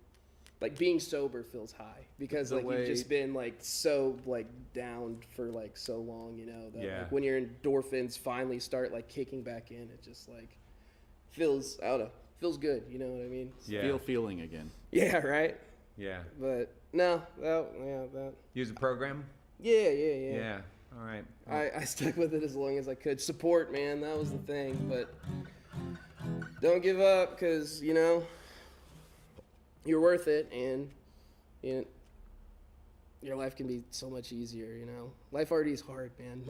like being sober feels high because The like way- you've just been like so like down for like so long, that Yeah. like when your endorphins finally start like kicking back in, it just like feels, I don't know, feels good. You know what I mean? Yeah. Feeling again. Yeah, right. Yeah. But no, that. Use a program. Yeah. Yeah. All right. I stuck with it as long as I could. Support, man, that was the thing. But don't give up, because you're worth it, and your life can be so much easier. Life already is hard, man.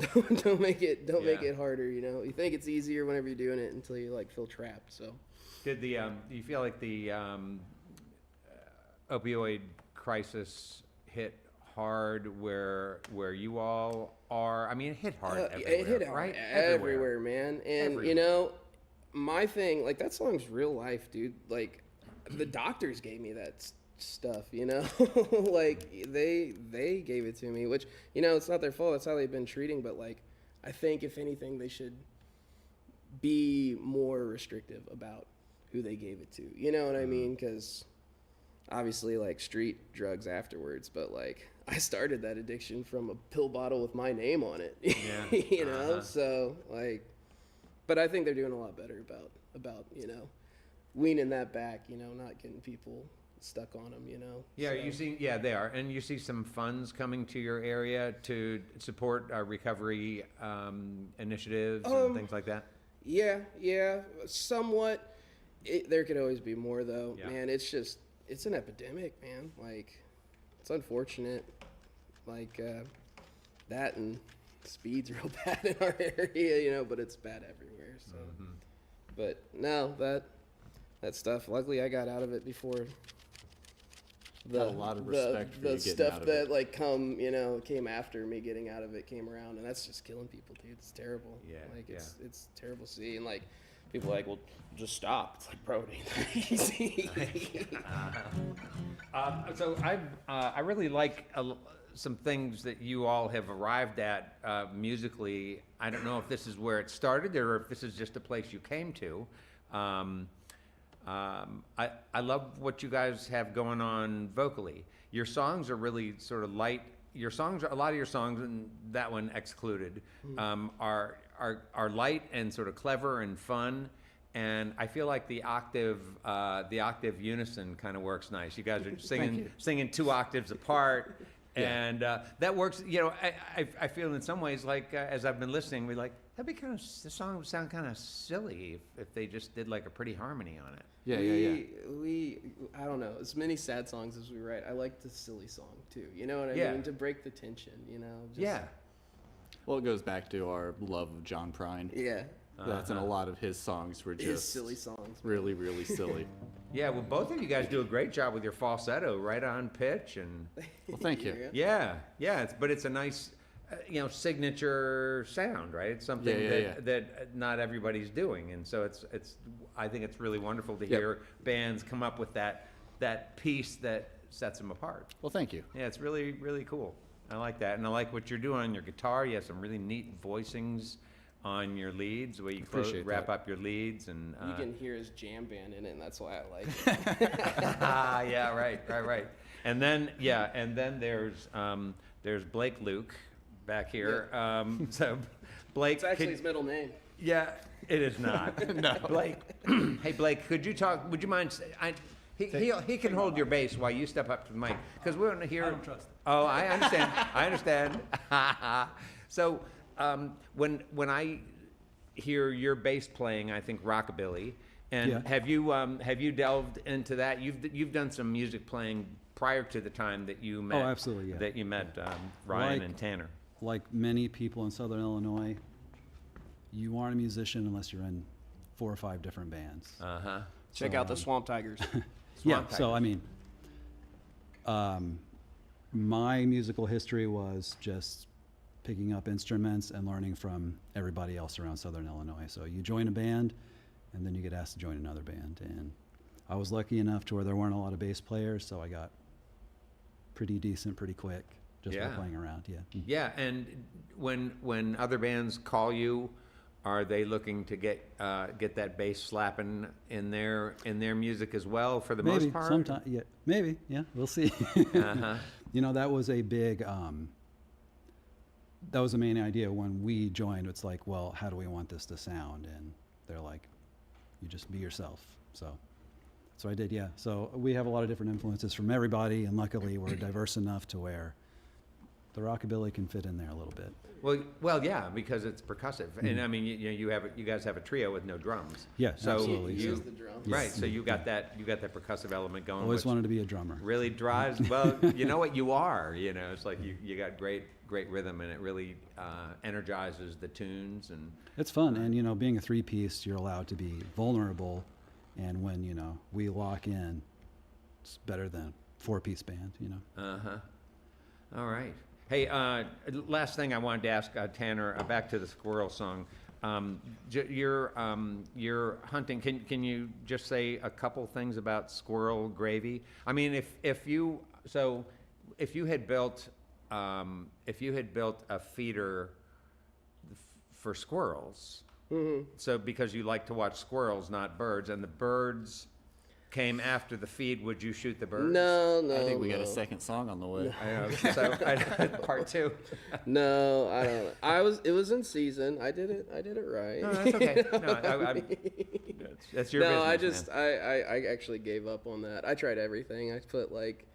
Don't make it harder. You think it's easier whenever you're doing it until you like feel trapped. So. Did do you feel like the opioid crisis hit hard where you all are? I mean, it hit hard everywhere, It hit hard right? everywhere, man. And Everywhere. my thing, like, that song's real life, dude. Like, the doctors gave me that stuff, like they gave it to me, which it's not their fault. That's how they've been treating. But like, I think if anything, they should be more restrictive about who they gave it to. You know what I mean? Because obviously, like, street drugs afterwards, but like, I started that addiction from a pill bottle with my name on it. Yeah. You know, so like, but I think they're doing a lot better about you know, weaning that back. You know, not getting people stuck on them. You know. Yeah, so. you see, yeah, they are, and you see some funds coming to your area to support recovery initiatives and things like that. Yeah, somewhat. There could always be more, though. Yeah. Man, it's an epidemic, man. Like, it's unfortunate. Like, that and speed's real bad in our area, you know, but it's bad everywhere, so. But, no, that stuff, luckily I got out of it before Got a lot of respect for you the getting stuff out of that, it. like, came after me getting out of it came around, and that's just killing people, dude. It's terrible. Yeah, Like, yeah. it's terrible to see, and, like, people are like, well, just stop. It's like, bro, it ain't that easy. So I really like some things that you all have arrived at musically. I don't know if this is where it started or if this is just a place you came to. I love what you guys have going on vocally. Your songs are really sort of light. A lot of your songs, and that one excluded, are light and sort of clever and fun. And I feel like the octave unison kind of works nice. You guys are singing 2 octaves apart, and that works. You know, I feel in some ways like as I've been listening, the song would sound kind of silly if they just did like a pretty harmony on it. We I don't know, as many sad songs as we write, I like the silly song too. You know what I mean? To break the tension, you know? Just, Well, it goes back to our love of John Prine. Yeah. That's in a lot of his songs were His just silly songs. really, really silly. Yeah, well, both of you guys do a great job with your falsetto, right on pitch, and Well, thank you. yeah, but it's a nice, signature sound, right? It's something that not everybody's doing, and so I think it's really wonderful to hear bands come up with that piece that sets them apart. Well, thank you. Yeah, it's really, really cool. I like that, and I like what you're doing on your guitar. You have some really neat voicings on your leads, where you wrap up your leads, and You can hear his jam band in it, and that's why I like it. yeah, right. And then there's Blake Luke back here. So Blake, It's actually his middle name. yeah, it is not. No, Blake. Hey, Blake, could you talk? Would you mind? He can hold your bass while you step up to the mic, because we want to hear. I don't trust it. Oh, I understand. I understand. So when I hear your bass playing, I think rockabilly. And Yeah. have you delved into that? You've done some music playing prior to the time that you met. Oh, absolutely, yeah. That you met Ryan Like- and Tanner. Like many people in Southern Illinois, you aren't a musician unless you're in 4 or 5 different bands. Check out the Swamp Tigers. Yeah, so I mean, my musical history was just picking up instruments and learning from everybody else around Southern Illinois. So you join a band, and then you get asked to join another band. And I was lucky enough to where there weren't a lot of bass players, so I got pretty decent pretty quick just by Yeah. playing around. Yeah. Yeah, and when other bands call you, are they looking to get that bass slapping in their music as well for the Maybe most part? sometime. Yeah, maybe. Yeah, we'll see. You know, that was a big. That was the main idea when we joined. It's like, well, how do we want this to sound? And they're like, you just be yourself. So I did. Yeah. So we have a lot of different influences from everybody, and luckily we're diverse enough to where the rockabilly can fit in there a little bit. Well, yeah, because it's percussive, and I mean, you guys have a trio with no drums. Yeah, so absolutely. He you, uses the drums. right? So you got that percussive element going. Always which wanted to be a drummer. really drives. Well, you know what you are. You know, it's like you got great rhythm, and it really energizes the tunes. And It's fun, and you know, being a 3-piece, you're allowed to be vulnerable, and when we lock in, it's better than a 4-piece band. All right. Hey, last thing I wanted to ask Tanner, back to the squirrel song. You're hunting. Can you just say a couple things about squirrel gravy? I mean, if you had built a feeder for squirrels, so because you like to watch squirrels, not birds, and the birds came after the feed, Would You Shoot the Birds? No, I think we got no. a second song on the way. I know. So part 2. No, I don't. It was in season. I did it right. No, that's okay. No, that's your No, business. I actually gave up on that. I tried everything. I put like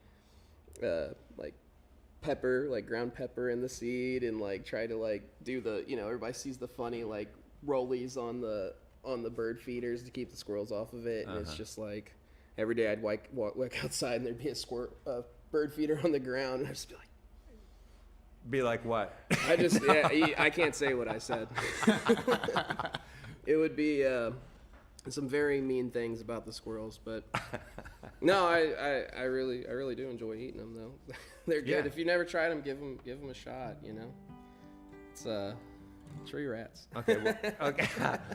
pepper, like ground pepper in the seed, and like try to like do the, everybody sees the funny like rollies on the bird feeders to keep the squirrels off of it, and it's just like every day I'd walk outside and there'd be a bird feeder on the ground, and I'd just be like, what? I can't say what I said. It would be some very mean things about the squirrels, but no, I really do enjoy eating them though. They're good. Yeah. If you never tried them, give them a shot. It's tree rats. Okay. Well, okay.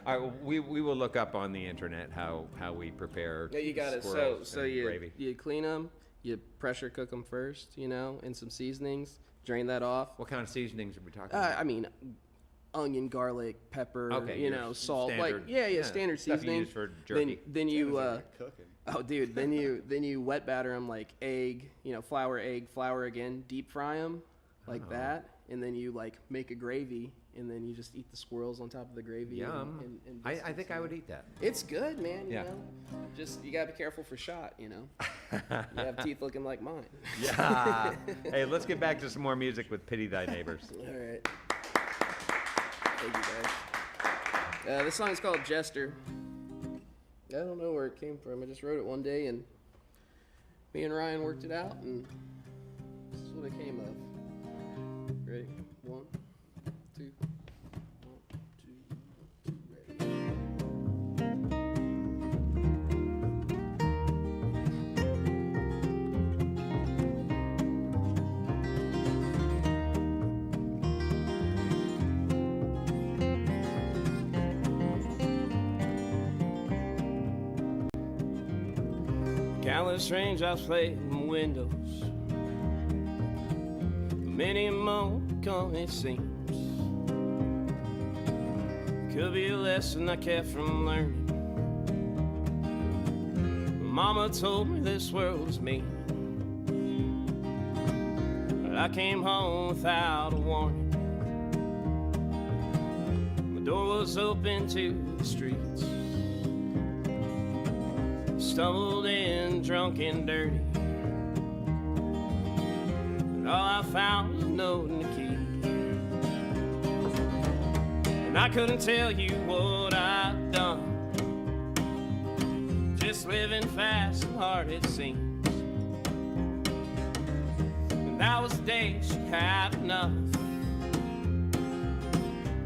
All right, we will look up on the internet how we prepare. Yeah, you got it. squirrels So and you gravy. clean them, you pressure cook them first, and some seasonings. Drain that off. What kind of seasonings are we talking about? I mean, onion, garlic, pepper, Okay, your salt, standard- standard stuff you seasoning. use for jerky. Then you Cooking. oh dude, then you wet batter them like egg, flour again, deep fry them like that, and then you like make a gravy, and then you just eat the squirrels on top of the gravy. Yum. And I think I would eat that. It's good, man. Yeah. Just you gotta be careful for shot. You have teeth looking like mine. Yeah. Hey, let's get back to some more music with Pity Thy Neighbors. All right. Thank you, guys. This song is called Jester. I don't know where it came from. I just wrote it one day, and me and Ryan worked it out, and this is what it came of. Ready? 1, 2, 1, 2, 1, 2, ready. Countless raindrops play in the windows. Many more come, it seems. Could be a lesson I kept from learning. Mama told me this world was mean, but I came home without a warning. My door was open to the streets. Stumbled in, drunk and dirty, and all I found was a note and a key. And I couldn't tell you what I'd done, just living fast and hard it seems. And that was the day she had enough,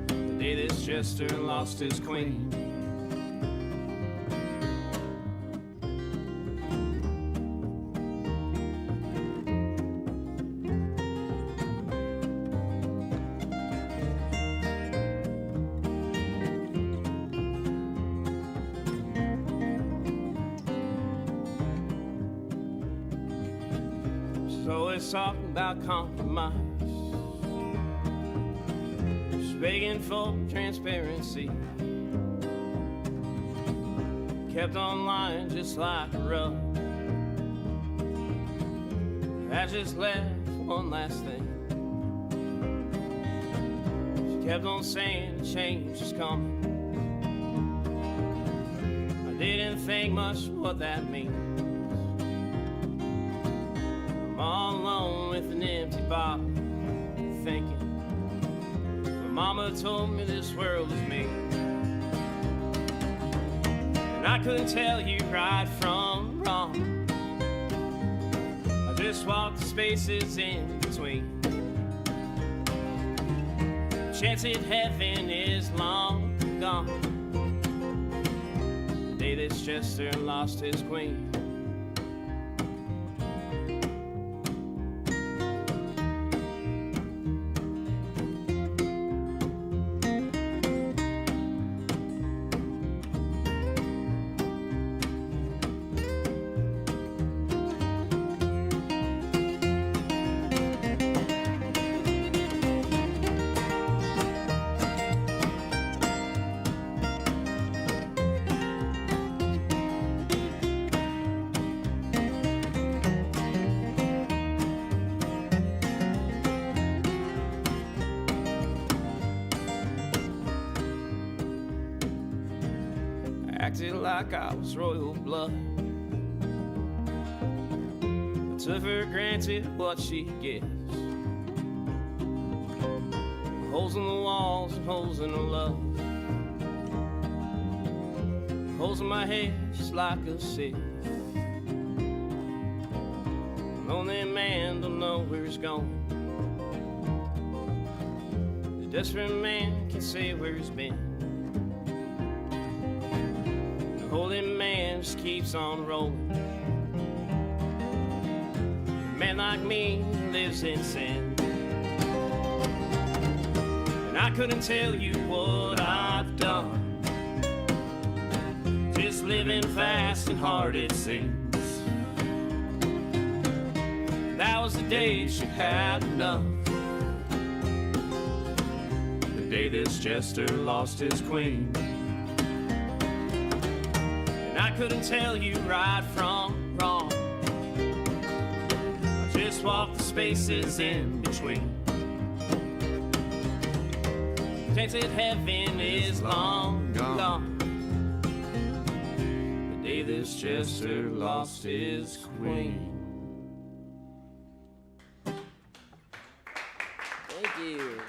the day this jester lost his queen. So it's talking about compromise, just begging for transparency. Kept on lying just like a rug. I just left one last thing. She kept on saying the change is coming. I didn't think much what that means. I'm all alone with an empty bottle, thinking my mama told me this world was me, and I couldn't tell you right from wrong. I just walked the spaces in between. Chance at heaven is long gone, the day this jester lost his queen. acted like I was royal blood. I took for granted what she gets. Holes in the walls and holes in the love. Holes in my head just like a sieve. A lonely man don't know where he's going. The desperate man can't say where he's been. The holy man just keeps on rolling. A man like me lives in sin. And I couldn't tell you what I've done. Just living fast and hard it seems. That was the day she had enough. The day this jester lost his queen. And I couldn't tell you right from wrong. I just walked the spaces in between. Tainted heaven is long gone. The day this jester lost his queen. Thank you.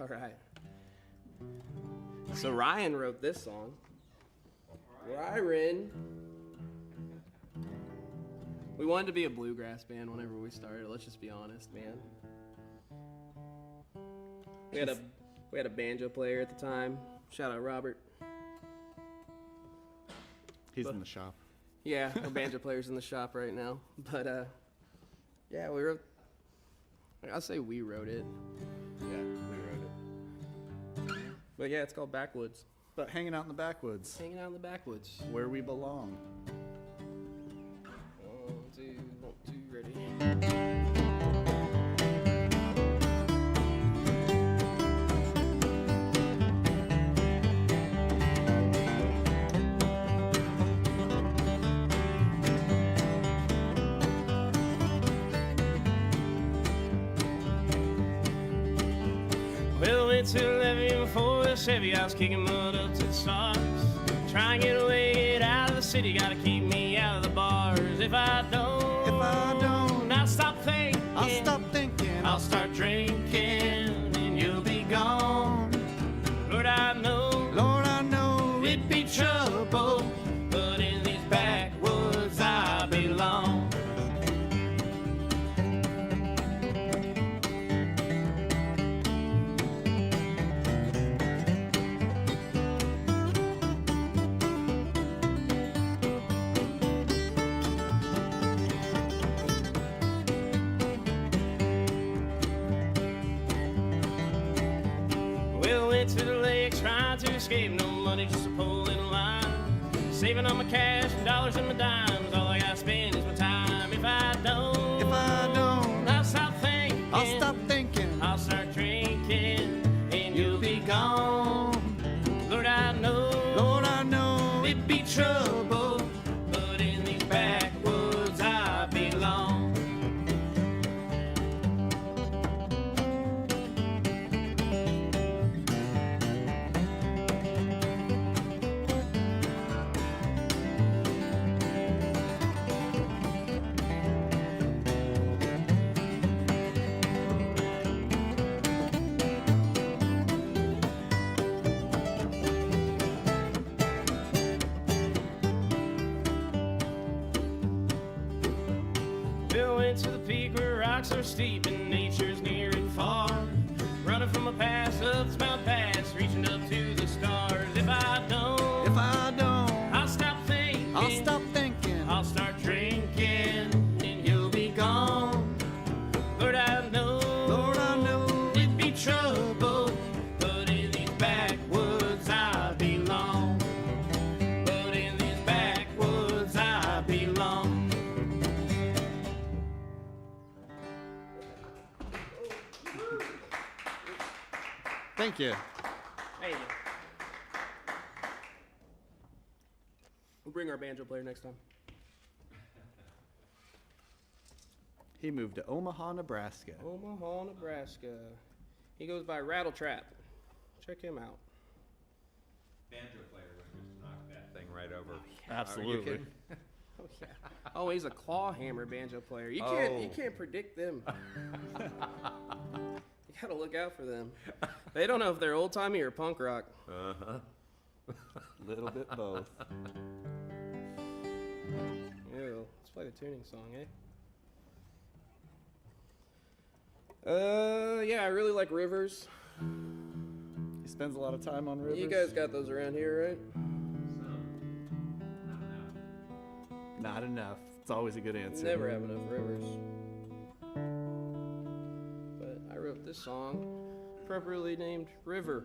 All right. So Ryan wrote this song. Ryan. We wanted to be a bluegrass band whenever we started. Let's just be honest, man. We had a banjo player at the time. Shout out Robert. He's in the shop. Yeah, our banjo player's in the shop right now. But yeah, we wrote. I'll say we wrote it. Yeah, we wrote it. But yeah, it's called Backwoods. But hanging out in the backwoods, Hanging out in the backwoods. where we belong. 1, 2, 1, 2, ready. Well, went to the levee before the Chevy. I was kicking mud up to the stars. Try and get away, get out of the city. Gotta keep me out of the bars. If I don't, I'll stop thinking. I'll start drinking, and you'll be gone. Lord, I know it'd be trouble, but in these backwoods I belong. To the lake, trying to escape, no money, just a pole in a line. Saving all my cash and dollars and my dimes, all I gotta spend is my time. If I don't, I'll stop thinking. I'll start drinking, and you'll be gone. Lord, I know it'd be trouble, but in these backwoods I belong. To the peak where rocks are steep and nature's near and far. Running from a pass up this mountain pass, reaching up to the stars. If I don't, I'll stop thinking. I'll start drinking, and you'll be gone. Lord, I know it'd be trouble, but in these backwoods I belong. But in these backwoods I belong. Thank you. Hey. We'll bring our banjo player next time. He moved to Omaha, Nebraska. Omaha, Nebraska. He goes by Rattle Trap. Check him out. Banjo player would just knock that thing right over. Absolutely. Are you kidding? Oh yeah. Oh, he's a claw hammer banjo player. You can't predict them. You gotta look out for them. They don't know if they're old timey or punk rock. Little bit both. Ew, let's play the tuning song, yeah, I really like rivers. He spends a lot of time on rivers. You guys got those around here, right? Not enough. It's always a good answer. Never have enough rivers. But I wrote this song, appropriately named River.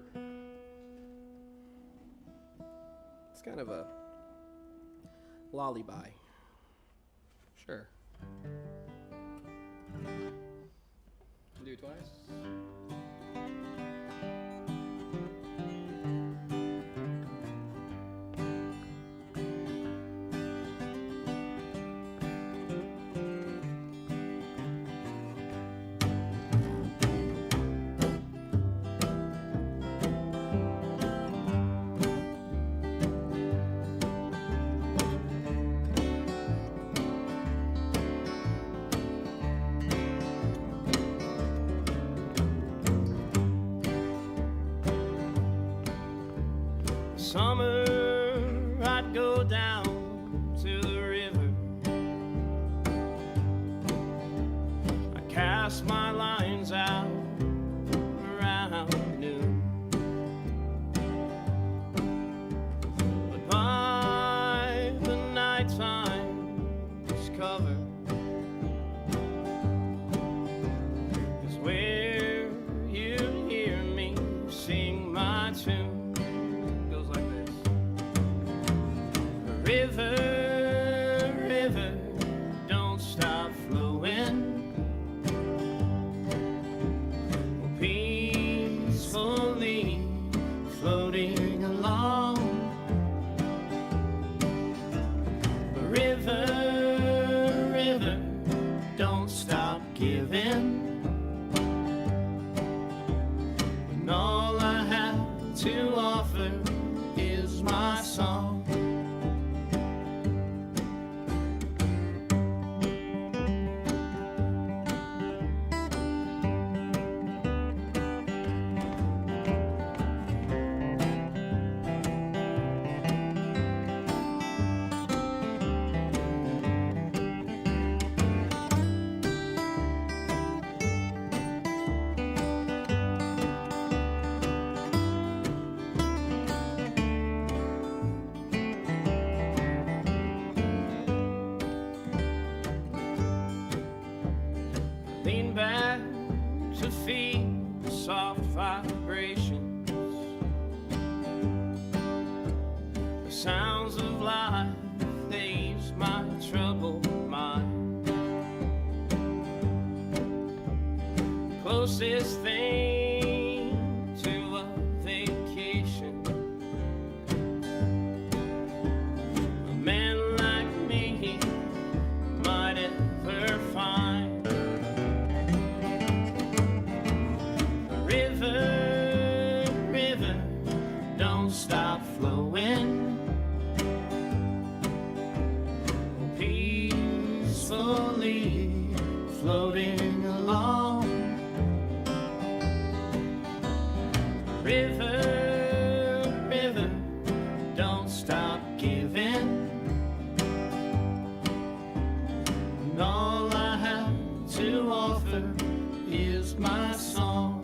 It's kind of a lullaby. Sure. Do it twice. Summer, I'd go down to the river. I cast my lines out around noon. But by the nighttime's cover is where you hear me sing my tune. River, river, don't stop flowing. Peacefully floating along. River, river, don't stop giving. And all I have to offer is my song. Lean back to feel the soft vibrations, the sounds of life, they ease my troubled mind. Closest thing to a vacation, a man like me might ever find. River, river, don't stop flowing. Peacefully floating along. River, river, don't stop giving. And all I have to offer is my song.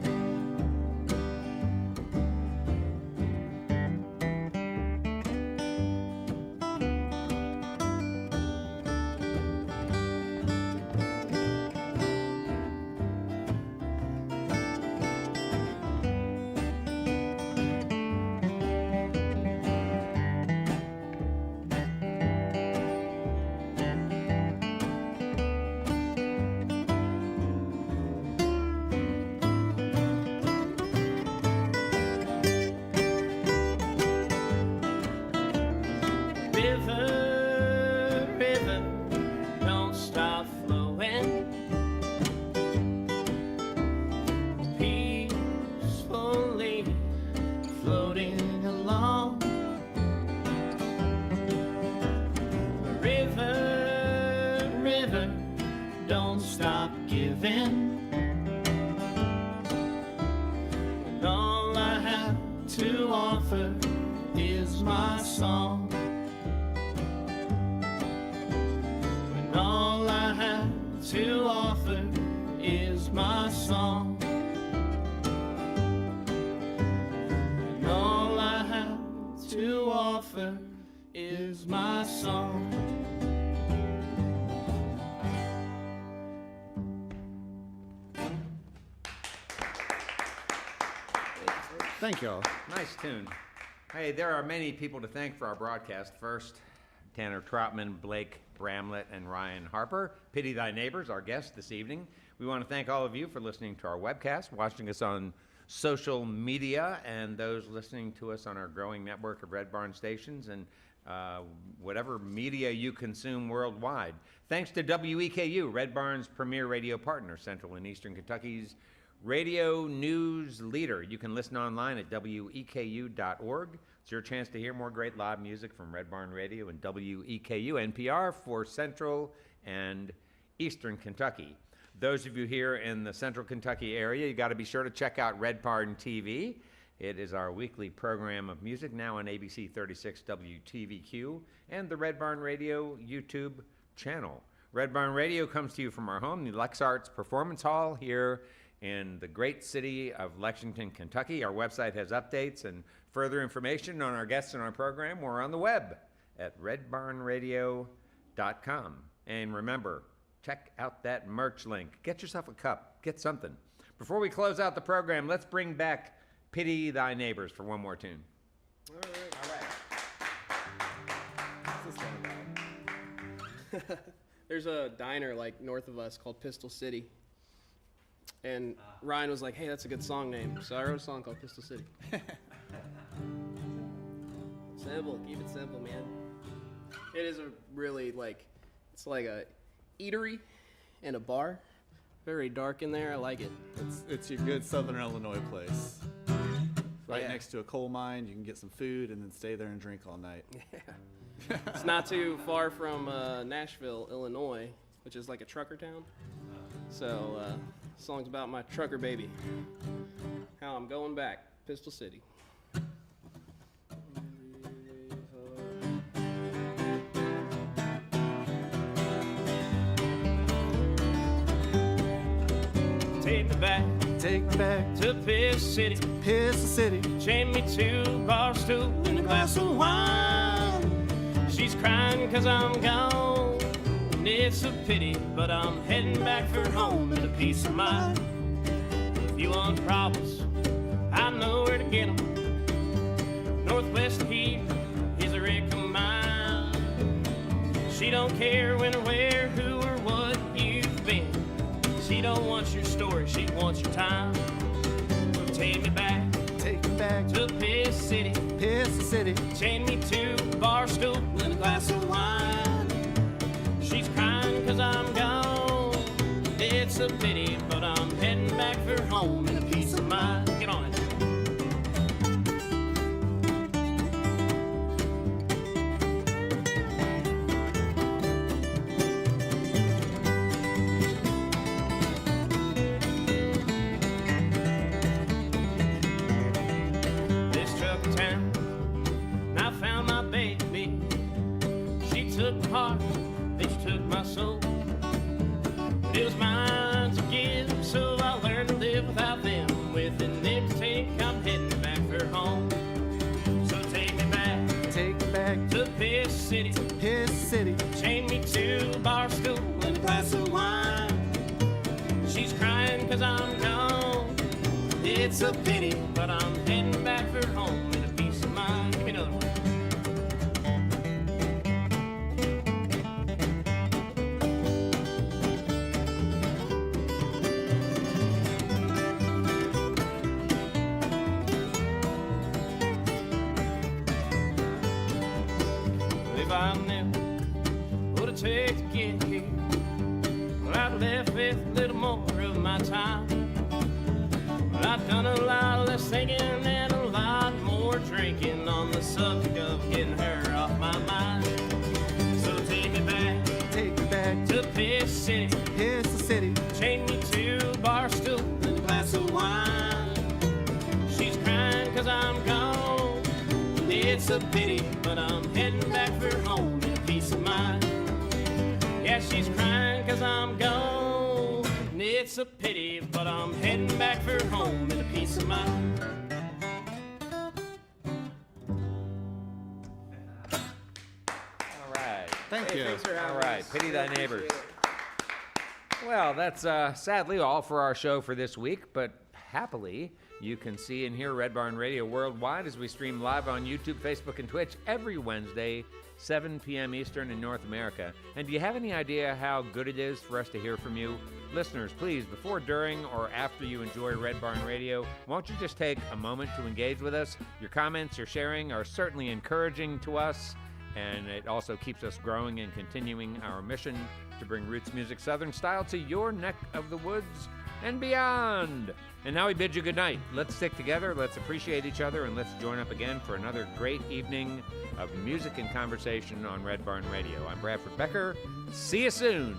not giving. When all I have to offer is my song. When all I have to offer is my song. And all I have to offer is my song. Thank y'all. Nice tune. Hey, there are many people to thank for our broadcast. First, Tanner Troutman, Blake Bramlet, and Ryan Harper. Pity Thy Neighbors, our guest this evening. We want to thank all of you for listening to our webcast, watching us on social media, and those listening to us on our growing network of Red Barn stations and whatever media you consume worldwide. Thanks to WEKU, Red Barn's premier radio partner, Central and Eastern Kentucky's radio news leader. You can listen online at weku.org. It's your chance to hear more great live music from Red Barn Radio and WEKU NPR for Central and Eastern Kentucky. Those of you here in the Central Kentucky area, you got to be sure to check out Red Barn TV. It is our weekly program of music, now on ABC 36 WTVQ and the Red Barn Radio YouTube channel. Red Barn Radio comes to you from our home, the Lex Arts Performance Hall here in the great city of Lexington, Kentucky. Our website has updates and further information on our guests and our program. We're on the web at redbarnradio.com. And remember, check out that merch link. Get yourself a cup. Get something. Before we close out the program, let's bring back Pity Thy Neighbors for one more tune. All right. What's this song about? There's a diner like north of us called Pistol City. And Ryan was like, hey, that's a good song name. So I wrote a song called Pistol City. Simple. Keep it simple, man. It is a really, it's like a eatery and a bar. Very dark in there. I like it. It's your good Southern Illinois place. Right next to a coal mine. You can get some food and then stay there and drink all night. Yeah. It's not too far from Nashville, Illinois, which is like a trucker town. So, song's about my trucker baby. How I'm going back. Pistol City. Take me back to Pistol City. Pistol City. Chain me to a bar stool and a glass of wine. She's crying 'cause I'm gone. And it's a pity, but I'm heading back for home and a peace of mind. If you want problems, I know where to get 'em. Northwest here is a wreck of mine. She don't care when or where, who or what you've been. She don't want your story, she wants your time. So take me back to Pistol City. Pistol City. Chain me to a bar stool and a glass of wine. She's crying 'cause I'm gone. It's a pity, but I'm heading back for home in a peace of mind. Get on it. It was mine to give, so I learned to live without them. With an empty tank, I'm heading back for home. So take me back to Pistol City. Pistol City. Chain me to a bar stool and a glass of wine. She's crying 'cause I'm gone. It's a pity, but I'm heading back for home in a peace of mind. Give me another one. If I knew what it takes to get here, well, I'd left with a little more of my time. Well, I've done a lot less thinking and a lot more drinking on the subject of getting her off my mind. So take me back Take me back to Pistol City. Pistol City. It's a pity, but I'm heading back for home in peace of mind. Yeah, she's crying 'cause I'm gone. It's a pity, but I'm heading back for home in peace of mind. All right. Thank you. All right. Pity thy neighbors. Well, that's sadly all for our show for this week, but happily, you can see and hear Red Barn Radio worldwide as we stream live on YouTube, Facebook, and Twitch every Wednesday, 7 p.m. Eastern in North America. And do you have any idea how good it is for us to hear from you? Listeners, please, before, during, or after you enjoy Red Barn Radio, won't you just take a moment to engage with us? Your comments, your sharing are certainly encouraging to us, and it also keeps us growing and continuing our mission to bring roots music Southern style to your neck of the woods and beyond. And now we bid you good night. Let's stick together, let's appreciate each other, and let's join up again for another great evening of music and conversation on Red Barn Radio. I'm Bradford Becker. See you soon.